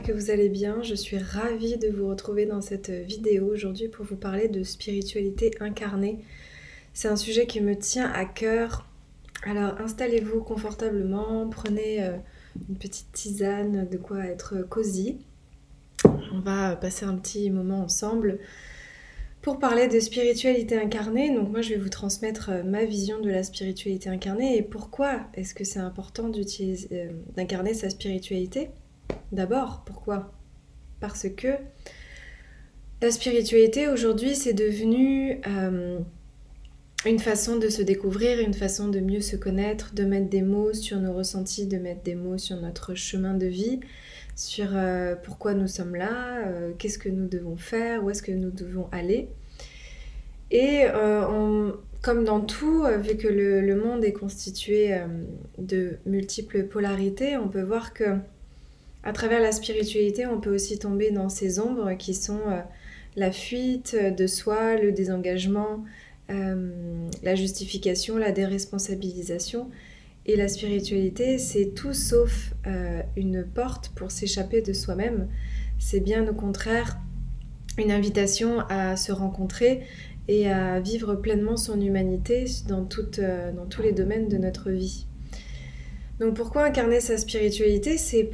j'espère que vous allez bien. Je suis ravie de vous retrouver dans cette vidéo aujourd'hui pour vous parler de spiritualité incarnée. C'est un sujet qui me tient à cœur. Alors installez-vous confortablement, prenez une petite tisane, de quoi être cosy. On va passer un petit moment ensemble pour parler de spiritualité incarnée. Donc moi je vais vous transmettre ma vision de la spiritualité incarnée et pourquoi est-ce que c'est important d'incarner sa spiritualité. D'abord, pourquoi ? Parce que la spiritualité aujourd'hui c'est devenu une façon de se découvrir, une façon de mieux se connaître, de mettre des mots sur nos ressentis, de mettre des mots sur notre chemin de vie, sur pourquoi nous sommes là, qu'est-ce que nous devons faire, où est-ce que nous devons aller. Et comme dans tout, vu que le monde est constitué de multiples polarités, on peut voir que à travers la spiritualité, on peut aussi tomber dans ces ombres qui sont la fuite de soi, le désengagement, la justification, la déresponsabilisation. Et la spiritualité, c'est tout sauf une porte pour s'échapper de soi-même. C'est bien au contraire une invitation à se rencontrer et à vivre pleinement son humanité dans tous les domaines de notre vie. Donc pourquoi incarner sa spiritualité ? C'est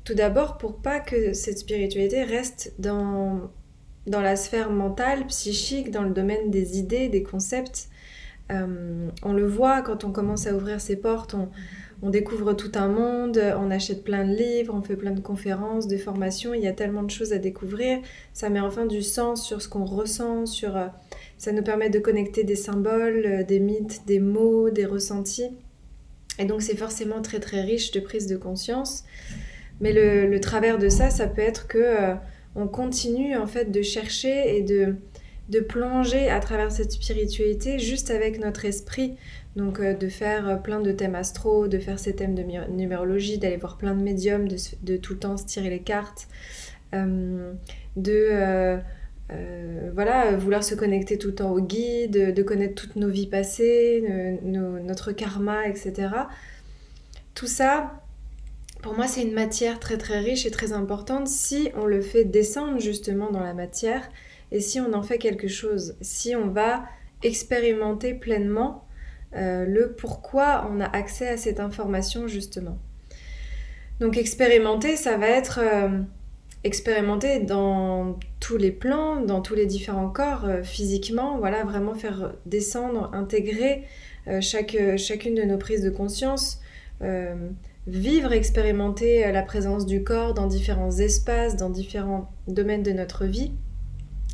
tout d'abord pour pas que cette spiritualité reste dans la sphère mentale, psychique, dans le domaine des idées, des concepts. On le voit quand on commence à ouvrir ses portes, on découvre tout un monde, on achète plein de livres, on fait plein de conférences, de formations, il y a tellement de choses à découvrir. Ça met enfin du sens sur ce qu'on ressent, ça nous permet de connecter des symboles, des mythes, des mots, des ressentis. Et donc c'est forcément très très riche de prise de conscience. Mais le travers de ça peut être que on continue en fait de chercher et de plonger à travers cette spiritualité juste avec notre esprit. Donc de faire plein de thèmes astro, de faire ces thèmes de numérologie, d'aller voir plein de médiums, de tout le temps se tirer les cartes, vouloir se connecter tout le temps au guide, de connaître toutes nos vies passées, notre karma, etc. Tout ça, pour moi, c'est une matière très très riche et très importante si on le fait descendre justement dans la matière et si on en fait quelque chose, si on va expérimenter pleinement le pourquoi on a accès à cette information justement. Donc expérimenter, ça va être expérimenter dans tous les plans, dans tous les différents corps, physiquement, voilà, vraiment faire descendre, intégrer chacune de nos prises de conscience, vivre, expérimenter la présence du corps dans différents espaces, dans différents domaines de notre vie.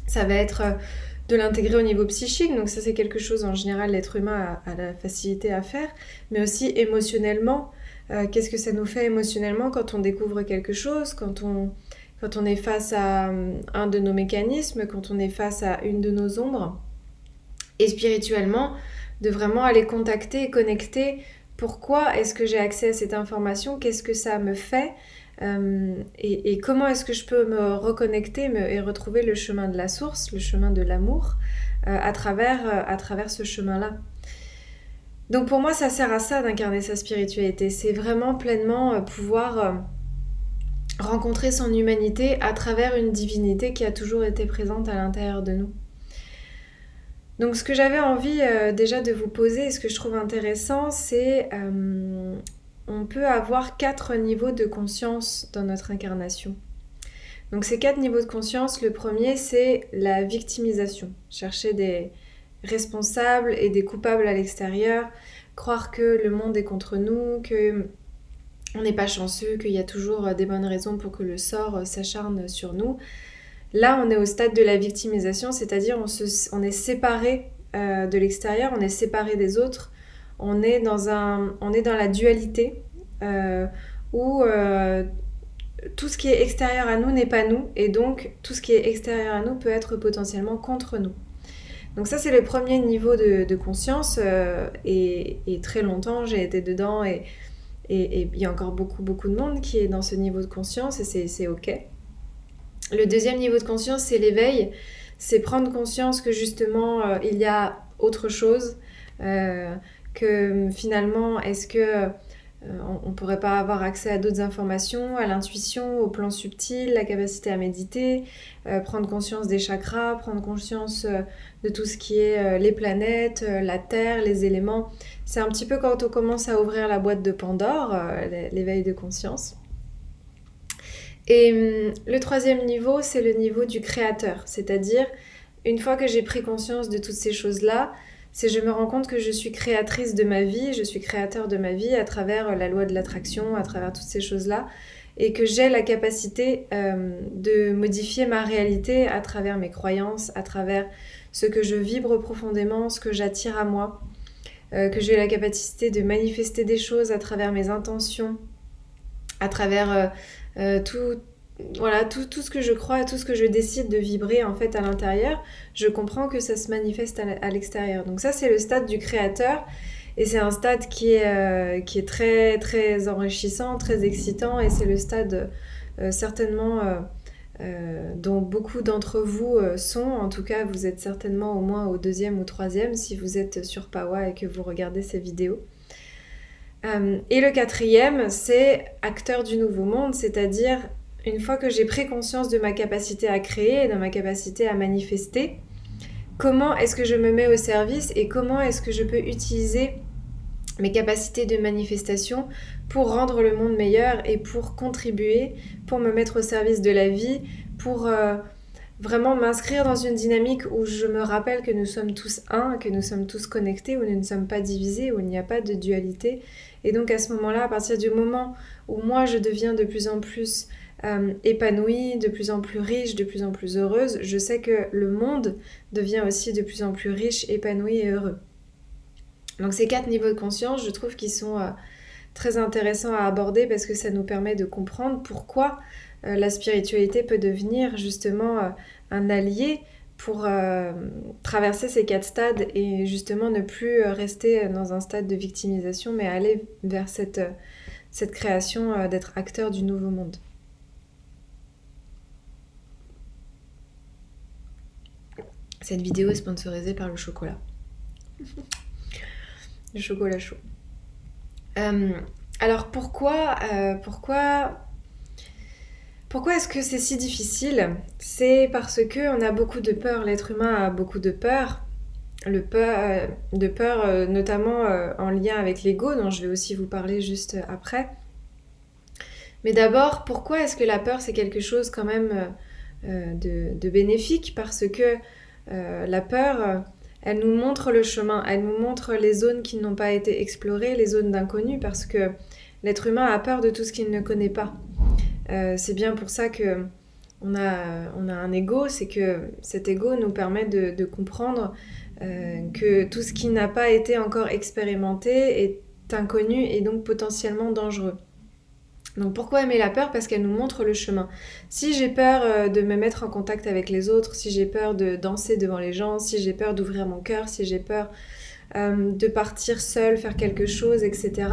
Ça va être de l'intégrer au niveau psychique, donc ça c'est quelque chose en général l'être humain a la facilité à faire, mais aussi émotionnellement. Qu'est-ce que ça nous fait émotionnellement quand on découvre quelque chose, quand on est face à un de nos mécanismes, quand on est face à une de nos ombres. Et spirituellement, de vraiment aller contacter et connecter. Pourquoi est-ce que j'ai accès à cette information ? Qu'est-ce que ça me fait ? Et comment est-ce que je peux me reconnecter et retrouver le chemin de la source, le chemin de l'amour, à travers ce chemin-là. Donc pour moi, ça sert à ça d'incarner sa spiritualité. C'est vraiment pleinement pouvoir rencontrer son humanité à travers une divinité qui a toujours été présente à l'intérieur de nous. Donc ce que j'avais envie déjà de vous poser, et ce que je trouve intéressant, c'est on peut avoir 4 niveaux de conscience dans notre incarnation. Donc ces 4 niveaux de conscience, le premier c'est la victimisation. Chercher des responsables et des coupables à l'extérieur, croire que le monde est contre nous, qu'on n'est pas chanceux, qu'il y a toujours des bonnes raisons pour que le sort s'acharne sur nous. Là, on est au stade de la victimisation, c'est-à-dire on est séparé de l'extérieur, on est séparé des autres, on est dans la dualité où tout ce qui est extérieur à nous n'est pas nous, et donc tout ce qui est extérieur à nous peut être potentiellement contre nous. Donc ça, c'est le premier niveau de conscience, et très longtemps, j'ai été dedans, et il y a encore beaucoup, beaucoup de monde qui est dans ce niveau de conscience, et c'est ok. Le deuxième niveau de conscience, c'est l'éveil. C'est prendre conscience que justement, il y a autre chose, que finalement, est-ce que on ne pourrait pas avoir accès à d'autres informations, à l'intuition, au plan subtil, la capacité à méditer, prendre conscience des chakras, prendre conscience de tout ce qui est les planètes, la Terre, les éléments. C'est un petit peu quand on commence à ouvrir la boîte de Pandore, l'éveil de conscience. Et le troisième niveau, c'est le niveau du créateur. C'est-à-dire, une fois que j'ai pris conscience de toutes ces choses-là, je me rends compte que je suis créatrice de ma vie, je suis créateur de ma vie à travers la loi de l'attraction, à travers toutes ces choses-là, et que j'ai la capacité de modifier ma réalité à travers mes croyances, à travers ce que je vibre profondément, ce que j'attire à moi, que j'ai la capacité de manifester des choses à travers mes intentions, à travers tout ce que je crois, tout ce que je décide de vibrer en fait à l'intérieur, je comprends que ça se manifeste à l'extérieur. Donc ça, c'est le stade du créateur. Et c'est un stade qui est très, très enrichissant, très excitant. Et c'est le stade certainement dont beaucoup d'entre vous sont. En tout cas, vous êtes certainement au moins au 2e ou 3e si vous êtes sur Pawa et que vous regardez ces vidéos. Et le 4e, c'est acteur du nouveau monde, c'est-à-dire une fois que j'ai pris conscience de ma capacité à créer, de ma capacité à manifester, comment est-ce que je me mets au service et comment est-ce que je peux utiliser mes capacités de manifestation pour rendre le monde meilleur et pour contribuer, pour me mettre au service de la vie, pour vraiment m'inscrire dans une dynamique où je me rappelle que nous sommes tous un, que nous sommes tous connectés, où nous ne sommes pas divisés, où il n'y a pas de dualité. Et donc à ce moment-là, à partir du moment où moi je deviens de plus en plus épanouie, de plus en plus riche, de plus en plus heureuse, je sais que le monde devient aussi de plus en plus riche, épanoui et heureux. Donc ces 4 niveaux de conscience, je trouve qu'ils sont très intéressants à aborder parce que ça nous permet de comprendre pourquoi la spiritualité peut devenir justement un allié pour traverser ces 4 stades et justement ne plus rester dans un stade de victimisation mais aller vers cette création d'être acteur du nouveau monde. Cette vidéo est sponsorisée par le chocolat. Le chocolat chaud. Alors pourquoi est-ce que c'est si difficile ? C'est parce qu'on a beaucoup de peur, l'être humain a beaucoup de peur. Notamment en lien avec l'ego, dont je vais aussi vous parler juste après. Mais d'abord, pourquoi est-ce que la peur c'est quelque chose quand même de bénéfique ? Parce que la peur, elle nous montre le chemin, elle nous montre les zones qui n'ont pas été explorées, les zones d'inconnu, parce que l'être humain a peur de tout ce qu'il ne connaît pas. C'est bien pour ça que on a un ego, c'est que cet ego nous permet de comprendre que tout ce qui n'a pas été encore expérimenté est inconnu et donc potentiellement dangereux. Donc pourquoi aimer la peur ? Parce qu'elle nous montre le chemin. Si j'ai peur de me mettre en contact avec les autres, si j'ai peur de danser devant les gens, si j'ai peur d'ouvrir mon cœur, si j'ai peur de partir seule, faire quelque chose, etc.,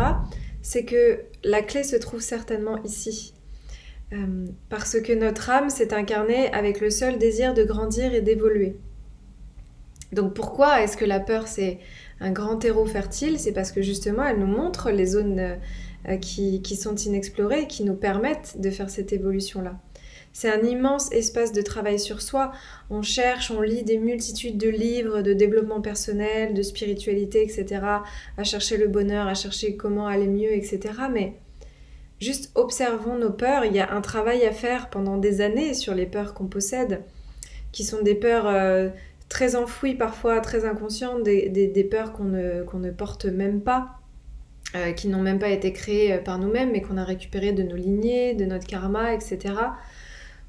c'est que la clé se trouve certainement ici. Parce que notre âme s'est incarnée avec le seul désir de grandir et d'évoluer. Donc pourquoi est-ce que la peur c'est un grand terreau fertile ? C'est parce que justement elle nous montre les zones qui sont inexplorées et qui nous permettent de faire cette évolution-là. C'est un immense espace de travail sur soi. On cherche, on lit des multitudes de livres de développement personnel, de spiritualité, etc. à chercher le bonheur, à chercher comment aller mieux, etc. Mais juste observons nos peurs. Il y a un travail à faire pendant des années sur les peurs qu'on possède, qui sont des peurs très enfouies parfois, très inconscientes, des peurs qu'on ne porte même pas. Qui n'ont même pas été créés par nous-mêmes, mais qu'on a récupérés de nos lignées, de notre karma, etc.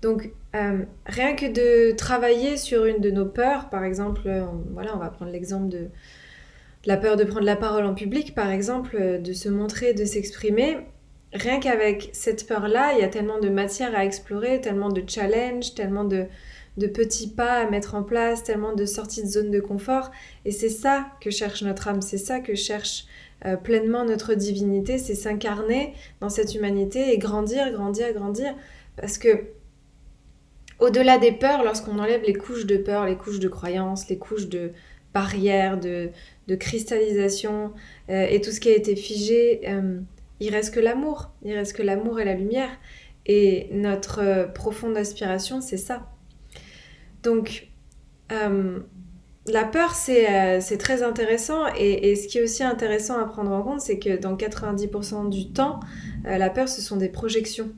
Donc, rien que de travailler sur une de nos peurs, par exemple, on va prendre l'exemple de la peur de prendre la parole en public, par exemple, de se montrer, de s'exprimer. Rien qu'avec cette peur-là, il y a tellement de matière à explorer, tellement de challenges, tellement de petits pas à mettre en place, tellement de sorties de zone de confort. Et c'est ça que cherche notre âme, c'est ça que cherche pleinement notre divinité, c'est s'incarner dans cette humanité et grandir. Parce que au-delà des peurs, lorsqu'on enlève les couches de peur, les couches de croyances, les couches de barrières, de cristallisation et tout ce qui a été figé, il il reste que l'amour. Il reste que l'amour et la lumière. Et notre profonde aspiration, c'est ça. Donc, la peur, c'est très intéressant. Et ce qui est aussi intéressant à prendre en compte, c'est que dans 90% du temps, la peur, ce sont des projections.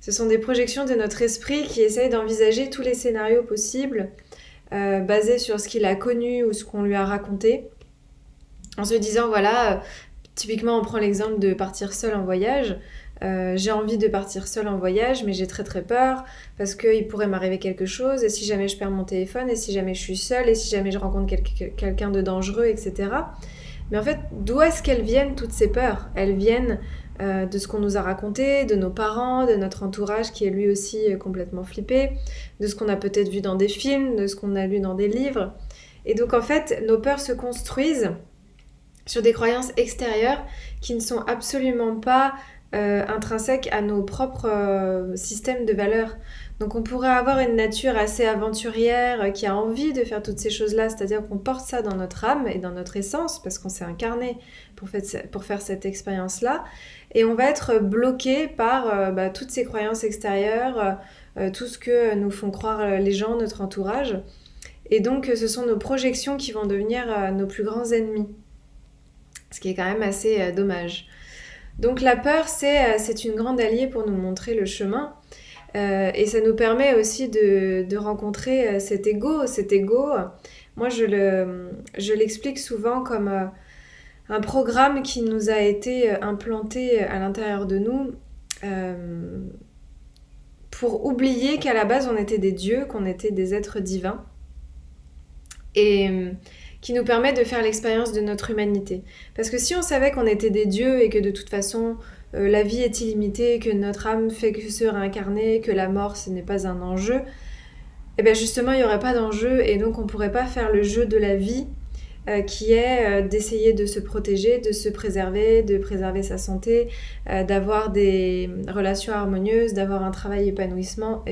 Ce sont des projections de notre esprit qui essaye d'envisager tous les scénarios possibles, basés sur ce qu'il a connu ou ce qu'on lui a raconté, en se disant, voilà, typiquement on prend l'exemple de partir seul en voyage. J'ai envie de partir seule en voyage, mais j'ai très très peur parce qu'il pourrait m'arriver quelque chose, et si jamais je perds mon téléphone, et si jamais je suis seule, et si jamais je rencontre quelqu'un de dangereux, etc. Mais en fait, d'où est-ce qu'elles viennent toutes ces peurs? Elles viennent de ce qu'on nous a raconté, de nos parents, de notre entourage qui est lui aussi complètement flippé, de ce qu'on a peut-être vu dans des films, de ce qu'on a lu dans des livres. Et donc en fait, nos peurs se construisent sur des croyances extérieures qui ne sont absolument pas intrinsèques à nos propres systèmes de valeurs. Donc on pourrait avoir une nature assez aventurière qui a envie de faire toutes ces choses-là, c'est-à-dire qu'on porte ça dans notre âme et dans notre essence, parce qu'on s'est incarné pour faire cette expérience-là, et on va être bloqué par toutes ces croyances extérieures, tout ce que nous font croire les gens, notre entourage. Et donc ce sont nos projections qui vont devenir nos plus grands ennemis, ce qui est quand même assez dommage. Donc la peur, c'est une grande alliée pour nous montrer le chemin, et ça nous permet aussi de rencontrer cet ego. Cet ego, moi je l'explique souvent comme un programme qui nous a été implanté à l'intérieur de nous, pour oublier qu'à la base on était des dieux, qu'on était des êtres divins, et qui nous permet de faire l'expérience de notre humanité. Parce que si on savait qu'on était des dieux et que de toute façon la vie est illimitée, que notre âme fait que se réincarner, que la mort ce n'est pas un enjeu, et bien justement il n'y aurait pas d'enjeu, et donc on ne pourrait pas faire le jeu de la vie, qui est d'essayer de se protéger, de se préserver, de préserver sa santé, d'avoir des relations harmonieuses, d'avoir un travail épanouissant,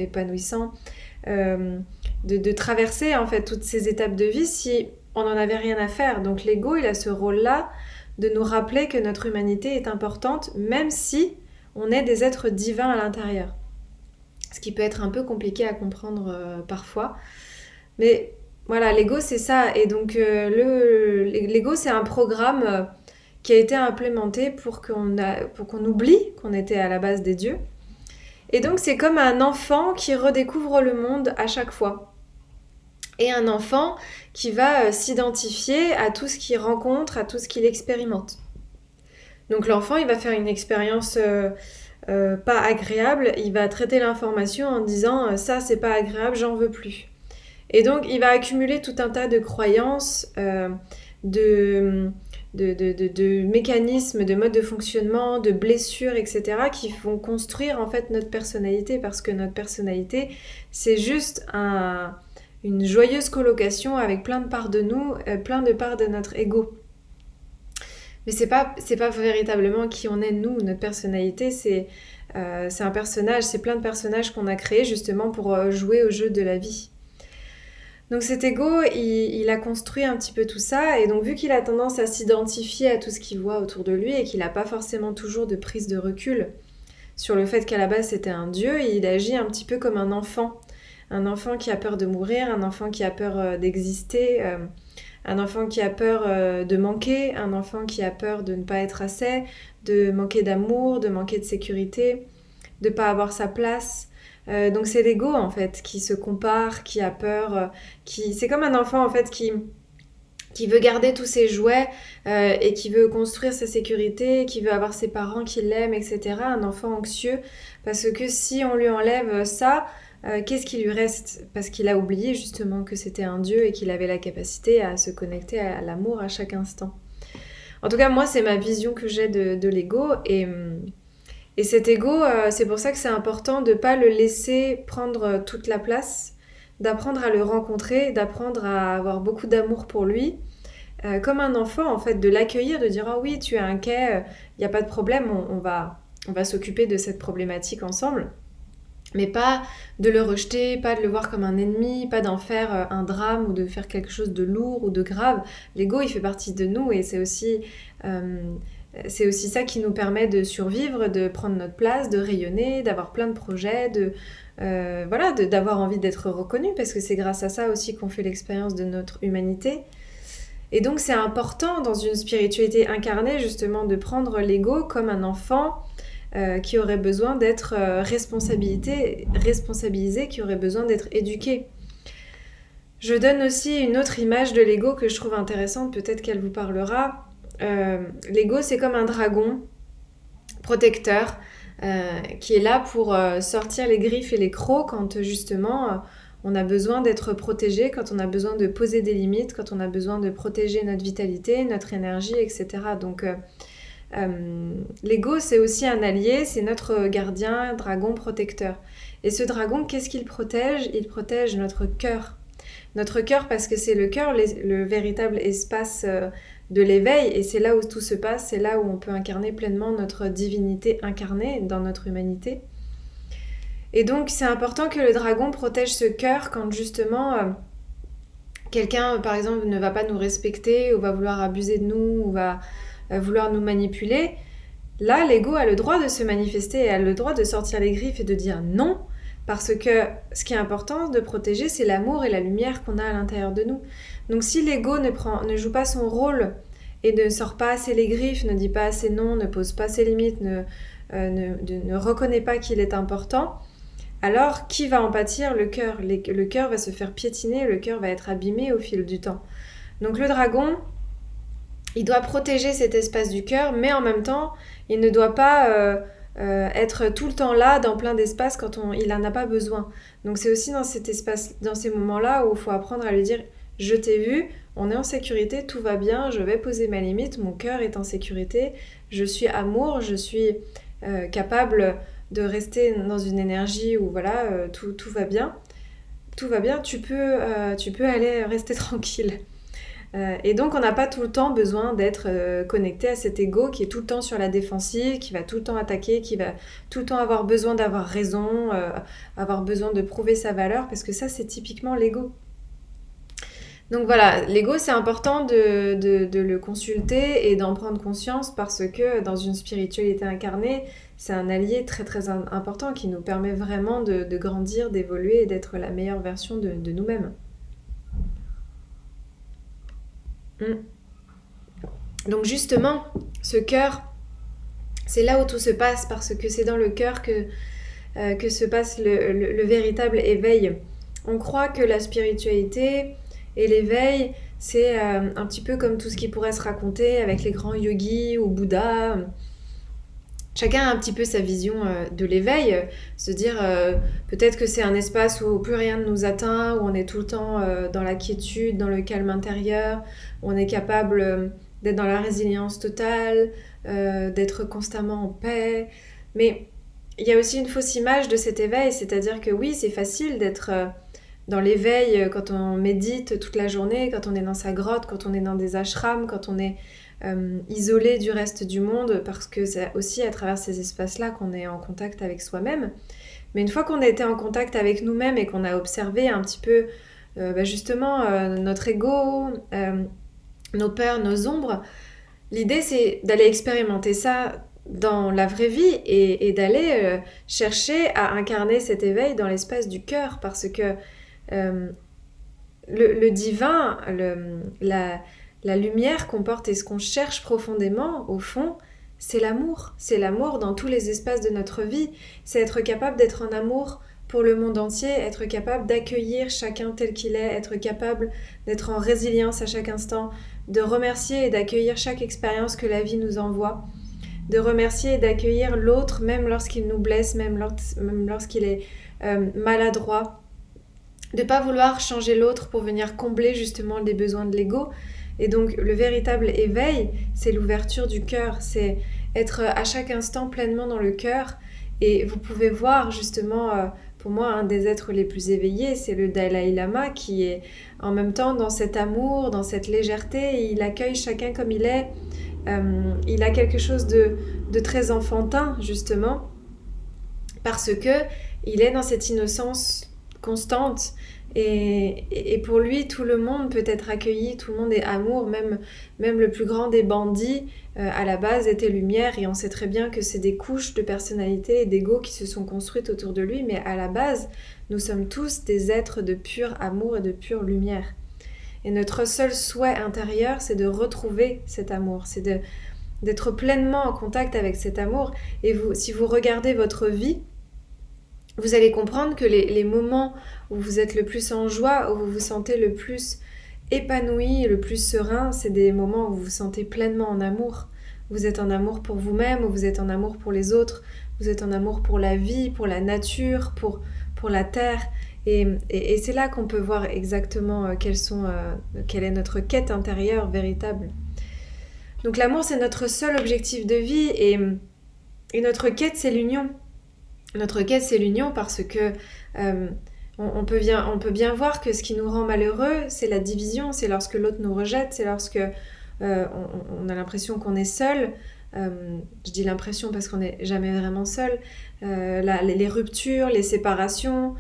de traverser en fait toutes ces étapes de vie si on n'en avait rien à faire. Donc l'ego, il a ce rôle-là de nous rappeler que notre humanité est importante, même si on est des êtres divins à l'intérieur. Ce qui peut être un peu compliqué à comprendre parfois. Mais voilà, l'ego, c'est ça. Et donc l'ego, c'est un programme qui a été implémenté pour qu'on oublie qu'on était à la base des dieux. Et donc c'est comme un enfant qui redécouvre le monde à chaque fois. Et un enfant qui va s'identifier à tout ce qu'il rencontre, à tout ce qu'il expérimente. Donc l'enfant, il va faire une expérience pas agréable, il va traiter l'information en disant ça c'est pas agréable, j'en veux plus. Et donc il va accumuler tout un tas de croyances, de mécanismes, de modes de fonctionnement, de blessures, etc. qui vont construire en fait notre personnalité, parce que notre personnalité, c'est juste une joyeuse colocation avec plein de parts de nous, plein de parts de notre ego. Mais c'est pas véritablement qui on est, nous. Notre personnalité, c'est un personnage, c'est plein de personnages qu'on a créés justement pour jouer au jeu de la vie. Donc cet ego, il a construit un petit peu tout ça, et donc vu qu'il a tendance à s'identifier à tout ce qu'il voit autour de lui et qu'il n'a pas forcément toujours de prise de recul sur le fait qu'à la base c'était un dieu, il agit un petit peu comme un enfant qui a peur de mourir, un enfant qui a peur d'exister, un enfant qui a peur de manquer, un enfant qui a peur de ne pas être assez, de manquer d'amour, de manquer de sécurité, de ne pas avoir sa place. Donc c'est l'ego en fait qui se compare, qui a peur, c'est comme un enfant en fait qui veut garder tous ses jouets et qui veut construire sa sécurité, qui veut avoir ses parents qui l'aiment, etc. Un enfant anxieux, parce que si on lui enlève ça, qu'est-ce qui lui reste? Parce qu'il a oublié justement que c'était un dieu et qu'il avait la capacité à se connecter à l'amour à chaque instant. En tout cas, moi, c'est ma vision que j'ai de l'ego, et cet ego, c'est pour ça que c'est important de ne pas le laisser prendre toute la place, d'apprendre à le rencontrer, d'apprendre à avoir beaucoup d'amour pour lui, comme un enfant en fait, de l'accueillir, de dire « Ah oui, tu es inquiet, il n'y a pas de problème, on va s'occuper de cette problématique ensemble ». Mais pas de le rejeter, pas de le voir comme un ennemi, pas d'en faire un drame ou de faire quelque chose de lourd ou de grave. L'ego, il fait partie de nous, et c'est aussi C'est aussi ça qui nous permet de survivre, de prendre notre place, de rayonner, d'avoir plein de projets, d'avoir envie d'être reconnu, parce que c'est grâce à ça aussi qu'on fait l'expérience de notre humanité. Et donc c'est important dans une spiritualité incarnée justement de prendre l'ego comme un enfant qui aurait besoin d'être responsabilisé, qui aurait besoin d'être éduqué. Je donne aussi une autre image de l'ego que je trouve intéressante, peut-être qu'elle vous parlera. L'ego, c'est comme un dragon protecteur qui est là pour sortir les griffes et les crocs quand justement on a besoin d'être protégé, quand on a besoin de poser des limites, quand on a besoin de protéger notre vitalité, notre énergie, etc. Donc l'ego, c'est aussi un allié, c'est notre gardien, dragon protecteur. Et ce dragon, qu'est-ce qu'il protège ? Il protège notre cœur. Notre cœur, parce que c'est le cœur, le véritable espace de l'éveil, et c'est là où tout se passe, c'est là où on peut incarner pleinement notre divinité incarnée dans notre humanité. Et donc c'est important que le dragon protège ce cœur quand justement quelqu'un, par exemple, ne va pas nous respecter, ou va vouloir abuser de nous, ou va vouloir nous manipuler. Là, l'ego a le droit de se manifester, a le droit de sortir les griffes et de dire non, parce que ce qui est important de protéger, c'est l'amour et la lumière qu'on a à l'intérieur de nous. Donc si l'ego ne joue pas son rôle et ne sort pas assez les griffes, ne dit pas assez non, ne pose pas ses limites, ne reconnaît pas qu'il est important, alors qui va en pâtir ? Le cœur. Le cœur va se faire piétiner, le cœur va être abîmé au fil du temps. Donc le dragon, il doit protéger cet espace du cœur, mais en même temps, il ne doit pas être tout le temps là, dans plein d'espaces, quand il n'en a pas besoin. Donc c'est aussi dans cet espace, dans ces moments-là où il faut apprendre à lui dire « Je t'ai vu, on est en sécurité, tout va bien, je vais poser ma limite, mon cœur est en sécurité, je suis amour, je suis capable de rester dans une énergie où voilà, tout va bien. Tout va bien, tu peux aller rester tranquille. » Et donc on n'a pas tout le temps besoin d'être connecté à cet ego qui est tout le temps sur la défensive, qui va tout le temps attaquer, qui va tout le temps avoir besoin d'avoir raison, avoir besoin de prouver sa valeur, parce que ça c'est typiquement l'ego. Donc voilà, l'ego c'est important de le consulter et d'en prendre conscience, parce que dans une spiritualité incarnée, c'est un allié très très important qui nous permet vraiment de grandir, d'évoluer et d'être la meilleure version de nous-mêmes. Donc justement, ce cœur, c'est là où tout se passe, parce que c'est dans le cœur que se passe le véritable éveil. On croit que la spiritualité et l'éveil, c'est un petit peu comme tout ce qui pourrait se raconter avec les grands yogis ou Bouddha. Chacun a un petit peu sa vision de l'éveil, se dire peut-être que c'est un espace où plus rien ne nous atteint, où on est tout le temps dans la quiétude, dans le calme intérieur, où on est capable d'être dans la résilience totale, d'être constamment en paix. Mais il y a aussi une fausse image de cet éveil, c'est-à-dire que oui, c'est facile d'être dans l'éveil quand on médite toute la journée, quand on est dans sa grotte, quand on est dans des ashrams, quand on est isolé du reste du monde, parce que c'est aussi à travers ces espaces-là qu'on est en contact avec soi-même. Mais une fois qu'on a été en contact avec nous-mêmes et qu'on a observé un petit peu justement notre ego, nos peurs, nos ombres, l'idée c'est d'aller expérimenter ça dans la vraie vie et d'aller chercher à incarner cet éveil dans l'espace du cœur, parce que le divin, la lumière qu'on porte et ce qu'on cherche profondément, au fond, c'est l'amour. C'est l'amour dans tous les espaces de notre vie. C'est être capable d'être en amour pour le monde entier, être capable d'accueillir chacun tel qu'il est, être capable d'être en résilience à chaque instant, de remercier et d'accueillir chaque expérience que la vie nous envoie, de remercier et d'accueillir l'autre, même lorsqu'il nous blesse, même lorsqu'il est maladroit, de ne pas vouloir changer l'autre pour venir combler justement les besoins de l'ego. Et donc le véritable éveil, c'est l'ouverture du cœur, c'est être à chaque instant pleinement dans le cœur. Et vous pouvez voir justement, pour moi, un des êtres les plus éveillés, c'est le Dalai Lama, qui est en même temps dans cet amour, dans cette légèreté, il accueille chacun comme il est. Il a quelque chose de très enfantin, justement, parce que il est dans cette innocence constante Et pour lui, tout le monde peut être accueilli, tout le monde est amour, même le plus grand des bandits, à la base, était lumière. Et on sait très bien que c'est des couches de personnalité et d'ego qui se sont construites autour de lui. Mais à la base, nous sommes tous des êtres de pur amour et de pure lumière. Et notre seul souhait intérieur, c'est de retrouver cet amour, d'être pleinement en contact avec cet amour. Et si vous regardez votre vie, vous allez comprendre que les moments où vous êtes le plus en joie, où vous vous sentez le plus épanoui, le plus serein, c'est des moments où vous vous sentez pleinement en amour. Vous êtes en amour pour vous-même, vous êtes en amour pour les autres, vous êtes en amour pour la vie, pour la nature, pour la terre. Et c'est là qu'on peut voir exactement quelle est notre quête intérieure véritable. Donc l'amour, c'est notre seul objectif de vie et notre quête, c'est l'union. Notre quête, c'est l'union parce que on peut bien voir que ce qui nous rend malheureux, c'est la division, c'est lorsque l'autre nous rejette, c'est lorsque on a l'impression qu'on est seul. Je dis l'impression parce qu'on n'est jamais vraiment seul. Les ruptures, les séparations,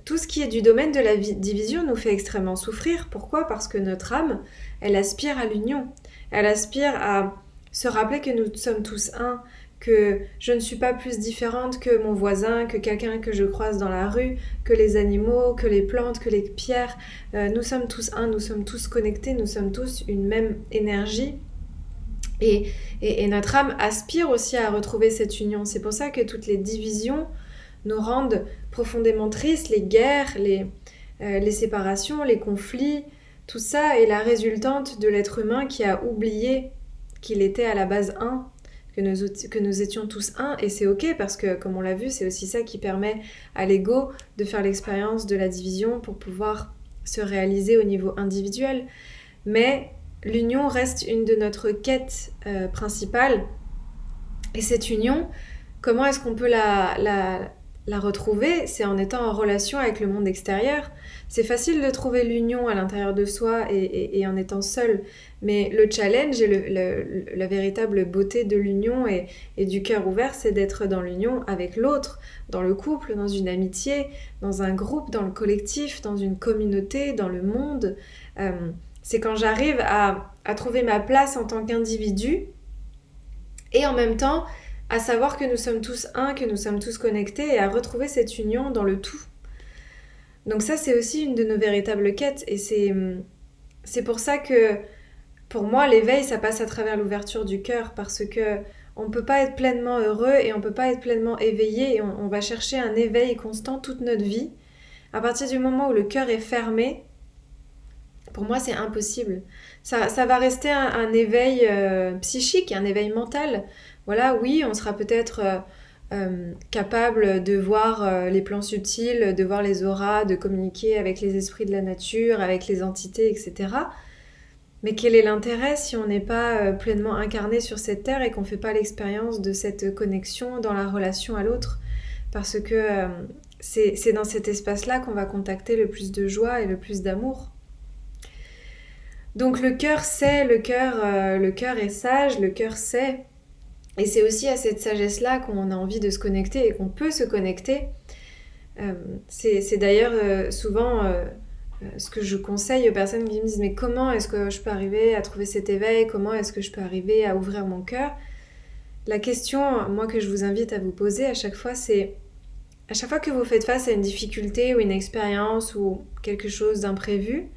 tout ce qui est du domaine de la division nous fait extrêmement souffrir. Pourquoi ? Parce que notre âme, elle aspire à l'union. Elle aspire à se rappeler que nous sommes tous un, que je ne suis pas plus différente que mon voisin, que quelqu'un que je croise dans la rue, que les animaux, que les plantes, que les pierres. Nous sommes tous un, nous sommes tous connectés, nous sommes tous une même énergie. Et notre âme aspire aussi à retrouver cette union. C'est pour ça que toutes les divisions nous rendent profondément tristes, les guerres, les séparations, les conflits. Tout ça est la résultante de l'être humain qui a oublié qu'il était à la base un, que nous étions tous un, et c'est ok parce que, comme on l'a vu, c'est aussi ça qui permet à l'ego de faire l'expérience de la division pour pouvoir se réaliser au niveau individuel. Mais l'union reste une de notre quête principale, et cette union, comment est-ce qu'on peut la retrouver ? C'est en étant en relation avec le monde extérieur. C'est facile de trouver l'union à l'intérieur de soi et en étant seul. Mais le challenge et la véritable beauté de l'union et du cœur ouvert, c'est d'être dans l'union avec l'autre, dans le couple, dans une amitié, dans un groupe, dans le collectif, dans une communauté, dans le monde. C'est quand j'arrive à trouver ma place en tant qu'individu et en même temps à savoir que nous sommes tous un, que nous sommes tous connectés et à retrouver cette union dans le tout. Donc ça, c'est aussi une de nos véritables quêtes et c'est pour ça que pour moi, l'éveil, ça passe à travers l'ouverture du cœur parce que on ne peut pas être pleinement heureux et on ne peut pas être pleinement éveillé et on va chercher un éveil constant toute notre vie. À partir du moment où le cœur est fermé, pour moi, c'est impossible. Ça va rester un éveil psychique, un éveil mental. Voilà, oui, on sera peut-être capable de voir les plans subtils, de voir les auras, de communiquer avec les esprits de la nature, avec les entités, etc. Mais quel est l'intérêt si on n'est pas pleinement incarné sur cette terre et qu'on ne fait pas l'expérience de cette connexion dans la relation à l'autre ? Parce que c'est dans cet espace-là qu'on va contacter le plus de joie et le plus d'amour. Donc le cœur sait, le cœur est sage, le cœur sait. Et c'est aussi à cette sagesse-là qu'on a envie de se connecter et qu'on peut se connecter. C'est d'ailleurs souvent ce que je conseille aux personnes qui me disent « Mais comment est-ce que je peux arriver à trouver cet éveil ? Comment est-ce que je peux arriver à ouvrir mon cœur ?» La question, moi, que je vous invite à vous poser à chaque fois, c'est à chaque fois que vous faites face à une difficulté ou une expérience ou quelque chose d'imprévu,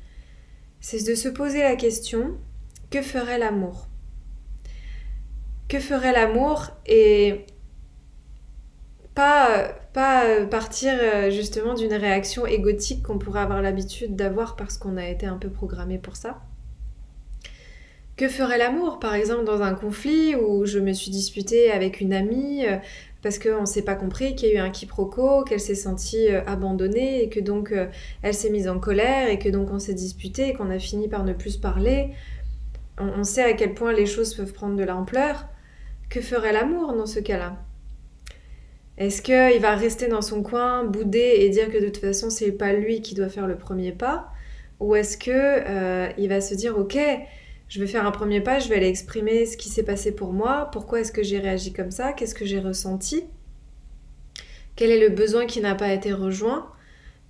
c'est de se poser la question « Que ferait l'amour ?» Que ferait l'amour et pas partir justement d'une réaction égotique qu'on pourrait avoir l'habitude d'avoir parce qu'on a été un peu programmé pour ça. Que ferait l'amour, par exemple, dans un conflit où je me suis disputée avec une amie parce qu'on ne s'est pas compris, qu'il y a eu un quiproquo, qu'elle s'est sentie abandonnée et que donc elle s'est mise en colère et que donc on s'est disputé et qu'on a fini par ne plus se parler. On sait à quel point les choses peuvent prendre de l'ampleur. Que ferait l'amour dans ce cas-là ? Est-ce qu'il va rester dans son coin, bouder et dire que de toute façon c'est pas lui qui doit faire le premier pas ? Ou est-ce qu'il va se dire « Ok, je vais faire un premier pas, je vais aller exprimer ce qui s'est passé pour moi, pourquoi est-ce que j'ai réagi comme ça, qu'est-ce que j'ai ressenti, quel est le besoin qui n'a pas été rejoint ?»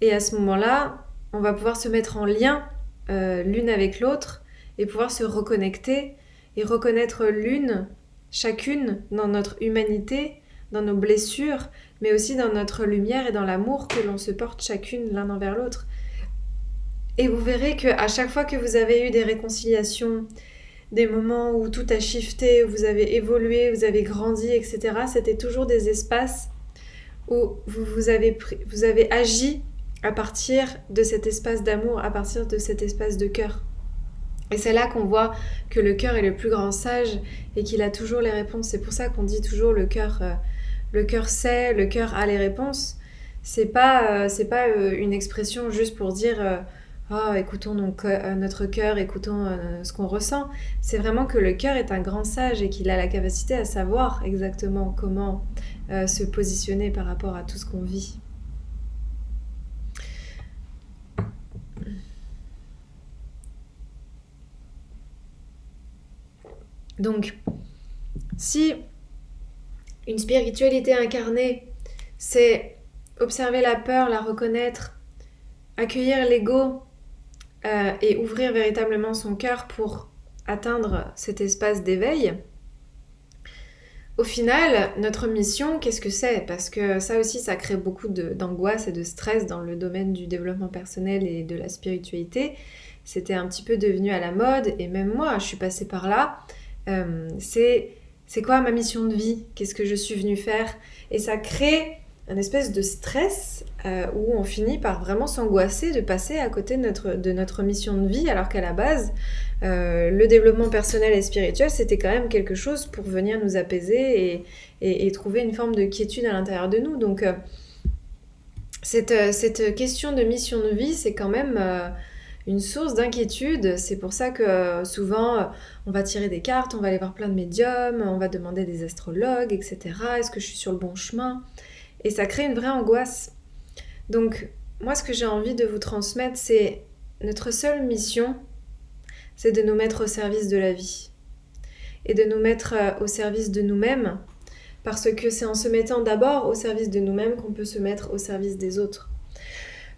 Et à ce moment-là, on va pouvoir se mettre en lien l'une avec l'autre et pouvoir se reconnecter et reconnaître chacune dans notre humanité, dans nos blessures, mais aussi dans notre lumière et dans l'amour que l'on se porte chacune l'un envers l'autre. Et vous verrez qu'à chaque fois que vous avez eu des réconciliations, des moments où tout a shifté, où vous avez évolué, vous avez grandi, etc., c'était toujours des espaces où vous avez agi à partir de cet espace d'amour, à partir de cet espace de cœur. Et c'est là qu'on voit que le cœur est le plus grand sage et qu'il a toujours les réponses. C'est pour ça qu'on dit toujours le cœur sait, le cœur a les réponses. C'est pas une expression juste pour dire écoutons notre cœur, écoutons ce qu'on ressent. C'est vraiment que le cœur est un grand sage et qu'il a la capacité à savoir exactement comment se positionner par rapport à tout ce qu'on vit. Donc, si une spiritualité incarnée, c'est observer la peur, la reconnaître, accueillir l'ego et ouvrir véritablement son cœur pour atteindre cet espace d'éveil, au final, notre mission, qu'est-ce que c'est ? Parce que ça aussi, ça crée beaucoup d'angoisse et de stress dans le domaine du développement personnel et de la spiritualité. C'était un petit peu devenu à la mode, et même moi, je suis passée par là. C'est quoi ma mission de vie ? Qu'est-ce que je suis venue faire ? Et ça crée un espèce de stress où on finit par vraiment s'angoisser de passer à côté de notre mission de vie, alors qu'à la base, le développement personnel et spirituel, c'était quand même quelque chose pour venir nous apaiser et trouver une forme de quiétude à l'intérieur de nous. Donc, cette question de mission de vie, c'est quand même une source d'inquiétude. C'est pour ça que souvent, on va tirer des cartes, on va aller voir plein de médiums, on va demander des astrologues, etc. Est-ce que je suis sur le bon chemin ? Et ça crée une vraie angoisse. Donc, moi, ce que j'ai envie de vous transmettre, c'est notre seule mission, c'est de nous mettre au service de la vie. Et de nous mettre au service de nous-mêmes, parce que c'est en se mettant d'abord au service de nous-mêmes qu'on peut se mettre au service des autres.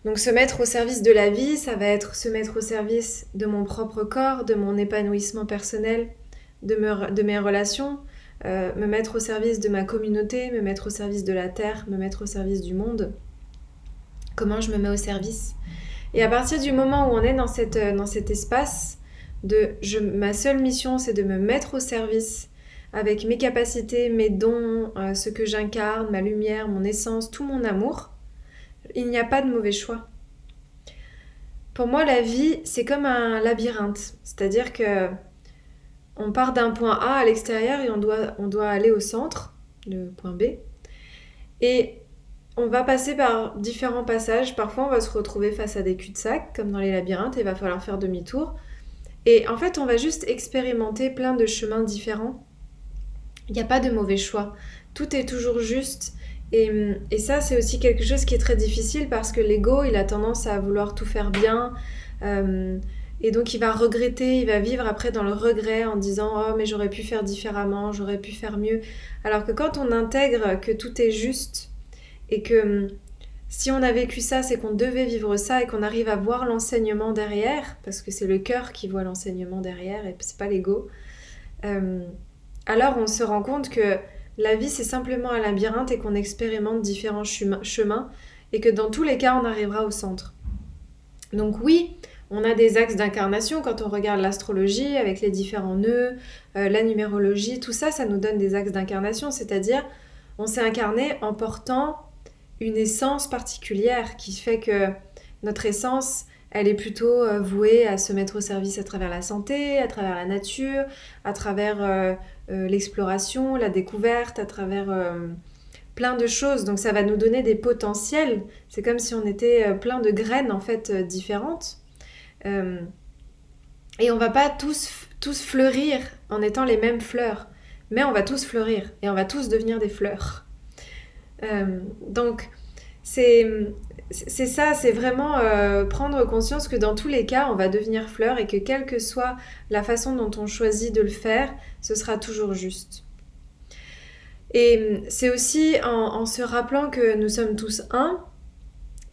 Donc, se mettre au service de la vie, ça va être se mettre au service de mon propre corps, de mon épanouissement personnel, de mes relations, me mettre au service de ma communauté, me mettre au service de la terre, me mettre au service du monde. Comment je me mets au service ? Et à partir du moment où on est dans cet espace ma seule mission, c'est de me mettre au service avec mes capacités, mes dons, ce que j'incarne, ma lumière, mon essence, tout mon amour, il n'y a pas de mauvais choix. Pour moi, la vie, c'est comme un labyrinthe. C'est-à-dire que on part d'un point A à l'extérieur et on doit aller au centre, le point B. Et on va passer par différents passages. Parfois, on va se retrouver face à des cul-de-sac, comme dans les labyrinthes, et il va falloir faire demi-tour. Et en fait, on va juste expérimenter plein de chemins différents. Il n'y a pas de mauvais choix. Tout est toujours juste. Et ça, c'est aussi quelque chose qui est très difficile parce que l'ego, il a tendance à vouloir tout faire bien. Et donc, il va regretter, il va vivre après dans le regret en disant « Oh, mais j'aurais pu faire différemment, j'aurais pu faire mieux. » Alors que quand on intègre que tout est juste et que si on a vécu ça, c'est qu'on devait vivre ça et qu'on arrive à voir l'enseignement derrière, parce que c'est le cœur qui voit l'enseignement derrière et c'est pas l'ego, alors on se rend compte que la vie, c'est simplement un labyrinthe et qu'on expérimente différents chemins et que dans tous les cas, on arrivera au centre. Donc oui, on a des axes d'incarnation quand on regarde l'astrologie avec les différents nœuds, la numérologie, tout ça, ça nous donne des axes d'incarnation, c'est-à-dire on s'est incarné en portant une essence particulière qui fait que notre essence, elle est plutôt vouée à se mettre au service à travers la santé, à travers la nature, à travers l'exploration, la découverte, à travers plein de choses. Donc ça va nous donner des potentiels. C'est comme si on était plein de graines en fait différentes. Et on va pas tous fleurir en étant les mêmes fleurs, mais on va tous fleurir et on va tous devenir des fleurs. Donc c'est ça, c'est vraiment prendre conscience que dans tous les cas, on va devenir fleur et que quelle que soit la façon dont on choisit de le faire, ce sera toujours juste. Et c'est aussi en se rappelant que nous sommes tous un,